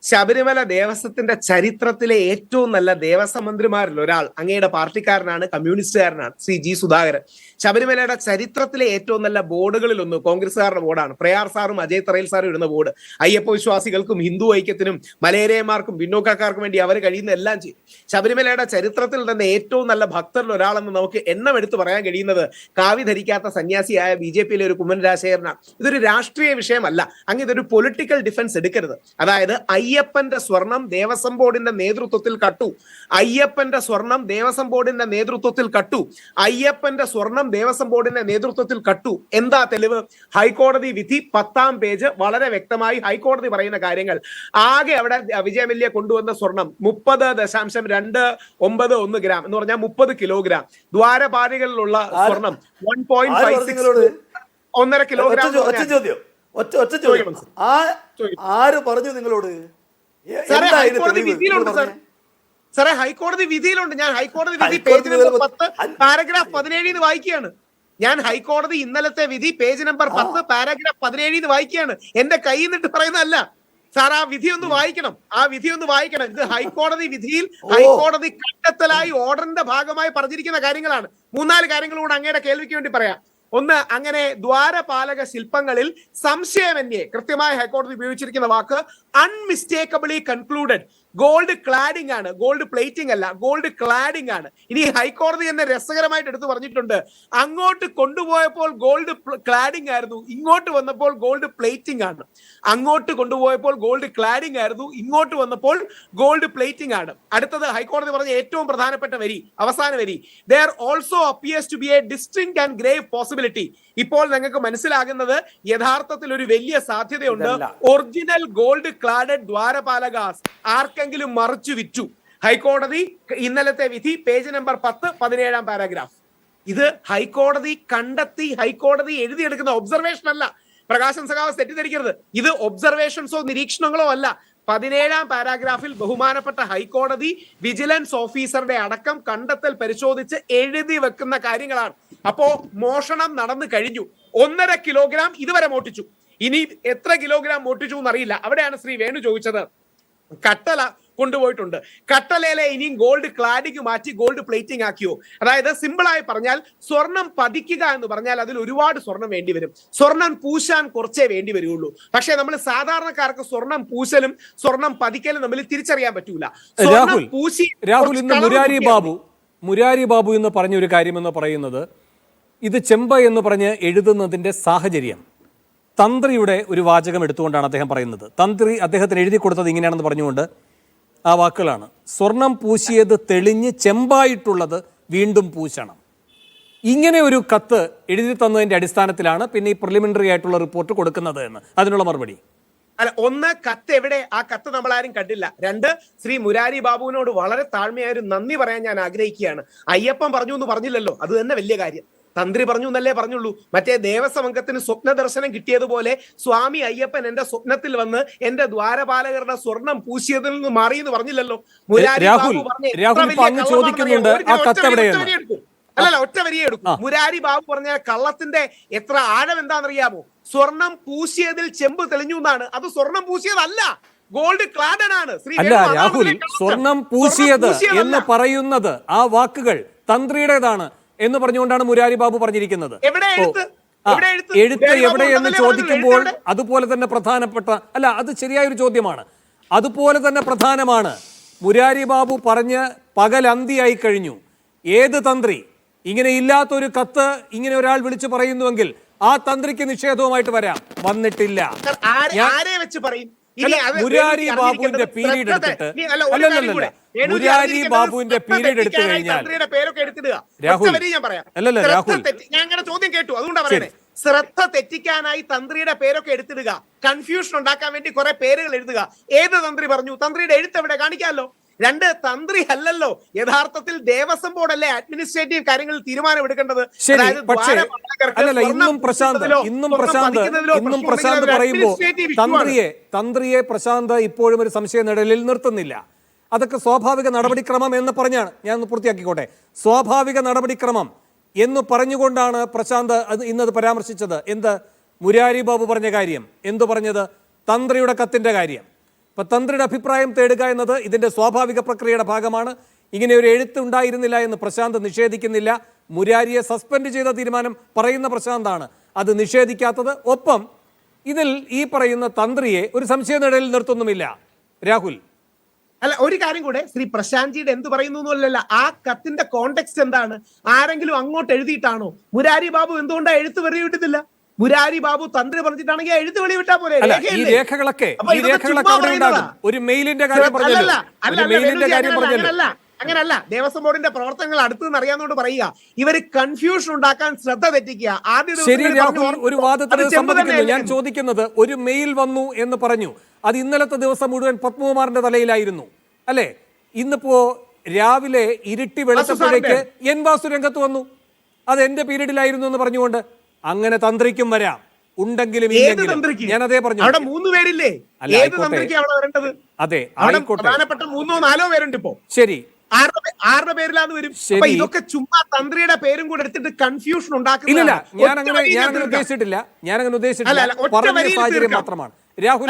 ശബരിമല ദേവസ്വത്തിന്റെ ചരിത്രത്തിലെ ഏറ്റവും നല്ല ദേവസ്വം മന്ത്രിമാരിൽ ഒരാൾ അങ്ങയുടെ പാർട്ടിക്കാരനാണ്, കമ്മ്യൂണിസ്റ്റുകാരനാണ്, ശ്രീ ജി സുധാകരൻ. ശബരിമലയുടെ ചരിത്രത്തിലെ ഏറ്റവും നല്ല ബോർഡുകളിൽ ഒന്ന് കോൺഗ്രസ്സുകാരുടെ ബോർഡാണ്. പ്രയാർ സാറും അജയ് തറയിൽ സാറും ഇടുന്ന ബോർഡ്. അയ്യപ്പ വിശ്വാസികൾക്കും ഹിന്ദു ഐക്യത്തിനും മലയേറിയന്മാർക്കും പിന്നോക്കക്കാർക്കും വേണ്ടി അവർ കഴിയുന്ന എല്ലാം ചെയ്യും. ശബരിമലയുടെ ചരിത്രത്തിൽ തന്നെ ഏറ്റവും നല്ല ഭക്തരിൽ ഒരാളെന്ന് നമുക്ക് എണ്ണം എടുത്ത് പറയാൻ കഴിയുന്നത് കാവി ധരിക്കാത്ത സന്യാസിയായ BJP-യിലെ ഒരു കുമ്മൻ രാജശേഖരനാണ്. ഇതൊരു രാഷ്ട്രീയ വിഷയമല്ല. അങ്ങ് ഇതൊരു പൊളിറ്റിക്കൽ ഡിഫൻസ് എടുക്കരുത്. അതായത് അയ്യപ്പന്റെ സ്വർണം ദേവസ്വം ബോർഡിന്റെ നേതൃത്വത്തിൽ കട്ടു. അയ്യപ്പന്റെ സ്വർണം ദേവസ്വം ബോർഡിന്റെ നേതൃത്വത്തിൽ കട്ടു. അയ്യപ്പന്റെ സ്വർണം ദേവസ്വം ബോർഡിന്റെ നേതൃത്വത്തിൽ കട്ടു. എന്താ തെളിവ്? ഹൈക്കോടതി വിധി 10-ാം പേജ് വളരെ വ്യക്തമായി ഹൈക്കോടതി പറയുന്ന കാര്യങ്ങൾ. ആകെ അവിടെ വിജയമല്യ കൊണ്ടുവന്ന സ്വർണം 30.291 ഗ്രാം എന്ന് പറഞ്ഞാൽ 30 കിലോഗ്രാം. ദ്വാരപാലികളിലുള്ള സ്വർണം 1.1 കിലോഗ്രാം. ഒറ്റ ചോദ്യം. ആര് പറഞ്ഞു നിങ്ങളോട്? സാറേ, ഹൈക്കോടതി വിധിയിലുണ്ട്. ഞാൻ ഹൈക്കോടതി വിധി പേജ് നമ്പർ 10 പാരഗ്രാഫ് 17 വായിക്കുകയാണ്. ഞാൻ ഹൈക്കോടതി ഇന്നലത്തെ വിധി പേജ് നമ്പർ 10 പാരഗ്രാഫ് 17 വായിക്കുകയാണ്. എന്റെ കയ്യിൽ നിന്നിട്ട് പറയുന്നതല്ല സാർ. ആ വിധി ഒന്ന് വായിക്കണം. ഇത് ഹൈക്കോടതി വിധിയിൽ ഹൈക്കോടതി കണ്ടെത്തലായി ഓർഡറിന്റെ ഭാഗമായി പറഞ്ഞിരിക്കുന്ന കാര്യങ്ങളാണ്. 3-4 കാര്യങ്ങളൂടെ അങ്ങയുടെ കേൾവിക്ക് വേണ്ടി പറയാം. ഒന്ന്, അങ്ങനെ ദ്വാരപാലക ശില്പങ്ങളിൽ സംശയമന്യേ, കൃത്യമായി ഹൈക്കോടതി ഉപയോഗിച്ചിരിക്കുന്ന വാക്ക് അൺമിസ്റ്റേക്കബിളി കൺക്ലൂഡഡ്. ഗോൾഡ് ക്ലാഡിംഗ് ആണ്, ഗോൾഡ് പ്ലേറ്റിംഗ് അല്ല, ഗോൾഡ് ക്ലാഡിംഗ് ആണ്. ഇനി ഹൈക്കോടതി തന്നെ രസകരമായിട്ട് എടുത്തു പറഞ്ഞിട്ടുണ്ട്, അങ്ങോട്ട് കൊണ്ടുപോയപ്പോൾ ഗോൾഡ് ക്ലാഡിംഗ് ആയിരുന്നു, ഇങ്ങോട്ട് വന്നപ്പോൾ ഗോൾഡ് പ്ലേറ്റിംഗ് ആണ്. അങ്ങോട്ട് കൊണ്ടുപോയപ്പോൾ ഗോൾഡ് ക്ലാഡിംഗ് ആയിരുന്നു, ഇങ്ങോട്ട് വന്നപ്പോൾ ഗോൾഡ് പ്ലേറ്റിംഗ് ആണ്. അടുത്തത് ഹൈക്കോടതി പറഞ്ഞ ഏറ്റവും പ്രധാനപ്പെട്ട വരി, അവസാന വരി, there also appears to be a distinct and grave possibility. ഇപ്പോൾ നിങ്ങൾക്ക് മനസ്സിലാകുന്നത് യഥാർത്ഥത്തിൽ ഒരു വലിയ സാധ്യതയുണ്ട്. ഒറിജിനൽ ഗോൾഡ് ക്ലാഡഡ് ദ്വാരപാലകാസ് ആർക്കെങ്കിലും മറിച്ചു വിറ്റു. ഹൈക്കോടതി ഇന്നലത്തെ വിധി പേജ് നമ്പർ 10 17-ാം പാരാഗ്രാഫ്. ഇത് ഹൈക്കോടതി കണ്ടെത്തി, ഹൈക്കോടതി എഴുതിയെടുക്കുന്ന ഒബ്സർവേഷൻ അല്ല. പ്രകാശൻ സഖാവ് തെറ്റിദ്ധരിക്കരുത്. ഇത് ഒബ്സർവേഷൻസോ നിരീക്ഷണങ്ങളോ അല്ല. 17-ാം പാരാഗ്രാഫിൽ ബഹുമാനപ്പെട്ട ഹൈക്കോടതി വിജിലൻസ് ഓഫീസറുടെ അടക്കം കണ്ടെത്തൽ പരിശോധിച്ച് എഴുതി വെക്കുന്ന കാര്യങ്ങളാണ്. അപ്പോ മോഷണം നടന്നു കഴിഞ്ഞു. 1.5 കിലോഗ്രാം ഇതുവരെ മോട്ടിച്ചു. ഇനി എത്ര കിലോഗ്രാം മോട്ടിച്ചു എന്നറിയില്ല. അവിടെയാണ് ശ്രീ വേണു ചോദിച്ചത്. കട്ടല കൊണ്ടുപോയിട്ടുണ്ട്. കട്ടലയിലെ ഇനിയും ഗോൾഡ് ക്ലാഡിംഗ് മാറ്റി ഗോൾഡ് പ്ലേറ്റിംഗ് ആക്കിയോ? അതായത് സിമ്പിളായി പറഞ്ഞാൽ സ്വർണം പതിക്കുക എന്ന് പറഞ്ഞാൽ അതിൽ ഒരുപാട് സ്വർണം വേണ്ടി വരും. സ്വർണം പൂശാൻ കുറച്ചേ വേണ്ടി വരുള്ളൂ. പക്ഷെ നമ്മൾ സാധാരണക്കാർക്ക് സ്വർണം പൂശലും സ്വർണം പതിക്കലും തമ്മിൽ തിരിച്ചറിയാൻ പറ്റൂല. രാഹുൽ, ഇന്ന് മുരാരി ബാബു എന്ന് പറഞ്ഞ ഒരു കാര്യം എന്ന് പറയുന്നത്, ഇത് ചെമ്പ എന്ന് പറഞ്ഞ് എഴുതുന്നതിന്റെ സാഹചര്യം തന്ത്രിയുടെ ഒരു വാചകം എടുത്തുകൊണ്ടാണ് അദ്ദേഹം പറയുന്നത്. തന്ത്രി അദ്ദേഹത്തിന് എഴുതി കൊടുത്തത് ഇങ്ങനെയാണെന്ന് പറഞ്ഞുകൊണ്ട് ആ വാക്കുകളാണ്: സ്വർണം പൂശിയത് തെളിഞ്ഞ് ചെമ്പായിട്ടുള്ളത് വീണ്ടും പൂശണം. ഇങ്ങനെ ഒരു കത്ത് എഴുതി തന്നതിന്റെ അടിസ്ഥാനത്തിലാണ് പിന്നെ ഈ പ്രിലിമിനറി ആയിട്ടുള്ള റിപ്പോർട്ട് കൊടുക്കുന്നത് എന്ന്. അതിനുള്ള മറുപടി അല്ല, ഒന്ന്, കത്ത് എവിടെ? ആ കത്ത് നമ്മൾ ആരും കണ്ടില്ല. 2, ശ്രീ മുരാരി ബാബുവിനോട് വളരെ താഴ്മയായ ഒരു നന്ദി പറയാൻ ഞാൻ ആഗ്രഹിക്കുകയാണ്. അയ്യപ്പൻ പറഞ്ഞു എന്ന് പറഞ്ഞില്ലല്ലോ, അത് തന്നെ വലിയ കാര്യം. തന്ത്രി പറഞ്ഞു എന്നല്ലേ പറഞ്ഞുള്ളൂ. മറ്റേ ദേവസ്വം അംഗത്തിന് സ്വപ്ന ദർശനം കിട്ടിയതുപോലെ സ്വാമി അയ്യപ്പൻ എന്റെ സ്വപ്നത്തിൽ വന്ന് എന്റെ ദ്വാരപാലകരുടെ സ്വർണം പൂശിയതിൽ നിന്ന് മാറി എന്ന് പറഞ്ഞില്ലല്ലോ. മുരാരി ബാബു ഒറ്റ വരിയെ എടുക്കും. മുരാരി ബാബു പറഞ്ഞ കള്ളത്തിന്റെ എത്ര ആഴം എന്താണെന്നറിയാമോ? സ്വർണം പൂശിയതിൽ ചെമ്പ് തെളിഞ്ഞു എന്നാണ്. അത് സ്വർണം പൂശിയതല്ല, ഗോൾഡ് ക്ലാഡഡ് ആണ്. അല്ല രാഹുൽ, സ്വർണം പൂശിയത് എന്ന് പറയുന്നത് ആ വാക്കുകൾ തന്ത്രിയുടേതാണ് എന്ന് പറഞ്ഞുകൊണ്ടാണ് മുരാരി ബാബു പറഞ്ഞിരിക്കുന്നത്. എഴുത്ത് എവിടെയെന്ന് ചോദിക്കുമ്പോൾ അതുപോലെ തന്നെ പ്രധാനപ്പെട്ട, അല്ല അത് ശരിയായൊരു ചോദ്യമാണ്, അതുപോലെ തന്നെ പ്രധാനമാണ്. മുരാരി ബാബു പറഞ്ഞ് പകലന്തിയായി കഴിഞ്ഞു. ഏത് തന്ത്രി ഇങ്ങനെ ഇല്ലാത്തൊരു കത്ത് ഇങ്ങനെ ഒരാൾ വിളിച്ചു പറയുന്നുവെങ്കിൽ ആ തന്ത്രിക്ക് നിഷേധവുമായിട്ട് വരാം. വന്നിട്ടില്ല. ആരെ വെച്ച് പറയും? ഇനി അല്ല, അത് മുരാരി വേണുജി ബാബുവിന്റെ അറിഞ്ഞിരിക്കേണ്ടത് പീരീഡ് ശ്രദ്ധ എടുത്തിട്ട് നീ അല്ല, ഒരു അല്ലല്ലല്ല, കാര്യം കൂടെ. വേണുജി മുരാരി അറിഞ്ഞിരിക്കേണ്ടത് ബാബുവിന്റെ ശ്രദ്ധ പീരീഡ് എടുത്തു തെറ്റിക്കാനായി കഴിഞ്ഞാൽ തന്ത്രിയുടെ പേരൊക്കെ എടുത്തിടുക. രാഹുൽ, ഒറ്റ വരി ഞാൻ പറയാം. അല്ലല്ല, ശ്രദ്ധ രാഹുൽ. ഞാൻ അങ്ങനെ ചോദ്യം കേട്ടു, അതുകൊണ്ടാണ് പറയണേ. ശ്രദ്ധ തെറ്റിക്കാനായി തന്ത്രിയുടെ പേരൊക്കെ എടുത്തിടുക, കൺഫ്യൂഷൻ ഉണ്ടാക്കാൻ വേണ്ടി കുറെ പേരുകൾ എഴുതുക. ഏത് തന്ത്രി പറഞ്ഞു? തന്ത്രിയുടെ എഴുത്ത് എവിടെ? കാണിക്കാമല്ലോ. രണ്ട്, തന്ത്രി അല്ലല്ലോ യഥാർത്ഥത്തിൽ ദേവസ്വം ബോർഡല്ലേ അഡ്മിനിസ്ട്രേറ്റീവ് കാര്യങ്ങളിൽ തീരുമാനം എടുക്കേണ്ടത്. ശരി, പക്ഷേ അല്ലല്ല, ഇന്നും പ്രശാന്ത് പറയുമ്പോൾ തന്ത്രിയെ പ്രശാന്ത് ഇപ്പോഴും ഒരു സംശയ നിഴലിൽ നിർത്തുന്നില്ല. അതൊക്കെ സ്വാഭാവിക നടപടിക്രമം എന്ന് പറഞ്ഞാണ്. ഞാൻ ഒന്ന് പൂർത്തിയാക്കിക്കോട്ടെ. സ്വാഭാവിക നടപടിക്രമം എന്ന് പറഞ്ഞുകൊണ്ടാണ് പ്രശാന്ത് ഇന്നത് പരാമർശിച്ചത്. എന്ത്? മുരാരി ബാബു പറഞ്ഞ കാര്യം. എന്തു പറഞ്ഞത്? തന്ത്രിയുടെ കത്തിന്റെ കാര്യം. അപ്പൊ തന്ത്രിയുടെ അഭിപ്രായം തേടുക എന്നത് ഇതിന്റെ സ്വാഭാവിക പ്രക്രിയയുടെ ഭാഗമാണ്. ഇങ്ങനെ ഒരു എഴുത്ത് ഉണ്ടായിരുന്നില്ല എന്ന് പ്രശാന്ത് നിഷേധിക്കുന്നില്ല. മുരാരിയെ സസ്പെൻഡ് ചെയ്ത തീരുമാനം പറയുന്ന പ്രശാന്താണ് അത് നിഷേധിക്കാത്തത്. ഒപ്പം ഇതിൽ ഈ പറയുന്ന തന്ത്രിയെ ഒരു സംശയ നിഴലിൽ നിർത്തുന്നുമില്ല. രാഹുൽ, അല്ല, ഒരു കാര്യം കൂടെ, ശ്രീ പ്രശാന്ത്ജിയുടെ എന്ത് പറയുന്നു എന്നല്ല, ആ കത്തിന്റെ കോണ്ടെക്സ്റ്റ് എന്താണ്? ആരെങ്കിലും അങ്ങോട്ട് എഴുതിയിട്ടാണോ? മുരാരി ബാബു എന്തുകൊണ്ടാണ് എഴുത്ത് വെളിവിട്ടുന്നില്ല? മുരാരി ബാബു തന്ത്രി പറഞ്ഞിട്ടാണെങ്കിൽ എഴുത്ത് വെളിവിട്ടാ പോലെ. ഈ രേഖകളൊക്കെ അവിടെ ഉണ്ടാകും. ഒരു മെയിലിന്റെ കാര്യം പറഞ്ഞല്ലോ. അങ്ങനല്ല, ദേവസ്വം ബോർഡിന്റെ പ്രവർത്തനങ്ങൾ അടുത്തുനിന്ന് അറിയാവുന്നതുകൊണ്ട് പറയുക. ഇവര് കൺഫ്യൂഷൻ ഉണ്ടാക്കാൻ ശ്രദ്ധ തെറ്റിക്കുക. ശരി രാഹുൽ, ഒരു വാദത്തിന് സമ്മതിക്കുന്നു. ഞാൻ ചോദിക്കുന്നത്, ഒരു മെയിൽ വന്നു എന്ന് പറഞ്ഞു, അത് ഇന്നലത്തെ ദിവസം മുഴുവൻ പത്മകുമാറിന്റെ തലയിലായിരുന്നു അല്ലേ? ഇന്നിപ്പോ രാവിലെ ഇരുട്ടി വെളുത്തപ്പോഴേക്ക് എൻ വാസു രംഗത്ത് വന്നു, അത് എന്റെ പീരീഡിലായിരുന്നു എന്ന് പറഞ്ഞുകൊണ്ട്. അങ്ങനെ തന്ത്രിക്കും വരാം, ഉണ്ടെങ്കിലും ഇല്ലെങ്കിലും. ഞാൻ അതേ പറഞ്ഞു. അവിടെ 3 പേരില്ലേ? അല്ല, ഏത് തന്ത്രിക്ക് അവിടെ വരേണ്ടത്? അതെ, ആയിക്കോട്ടെ. പ്രധാനപ്പെട്ട 3 or 4 പേരുണ്ട് ഇപ്പോ. ശരി, ആരുടെ പേരിലാന്ന് വരും? അപ്പൊ ഇതൊക്കെ ചുമ്മാ തന്ത്രിയുടെ പേരും കൂടെ എടുത്തിട്ട് കൺഫ്യൂഷൻ ഉണ്ടാക്കുന്നില്ല. ഞാൻ അങ്ങനെ ഉദ്ദേശിച്ചിട്ടില്ല. പറഞ്ഞ സാഹചര്യം മാത്രമാണ്. രാഹുൽ,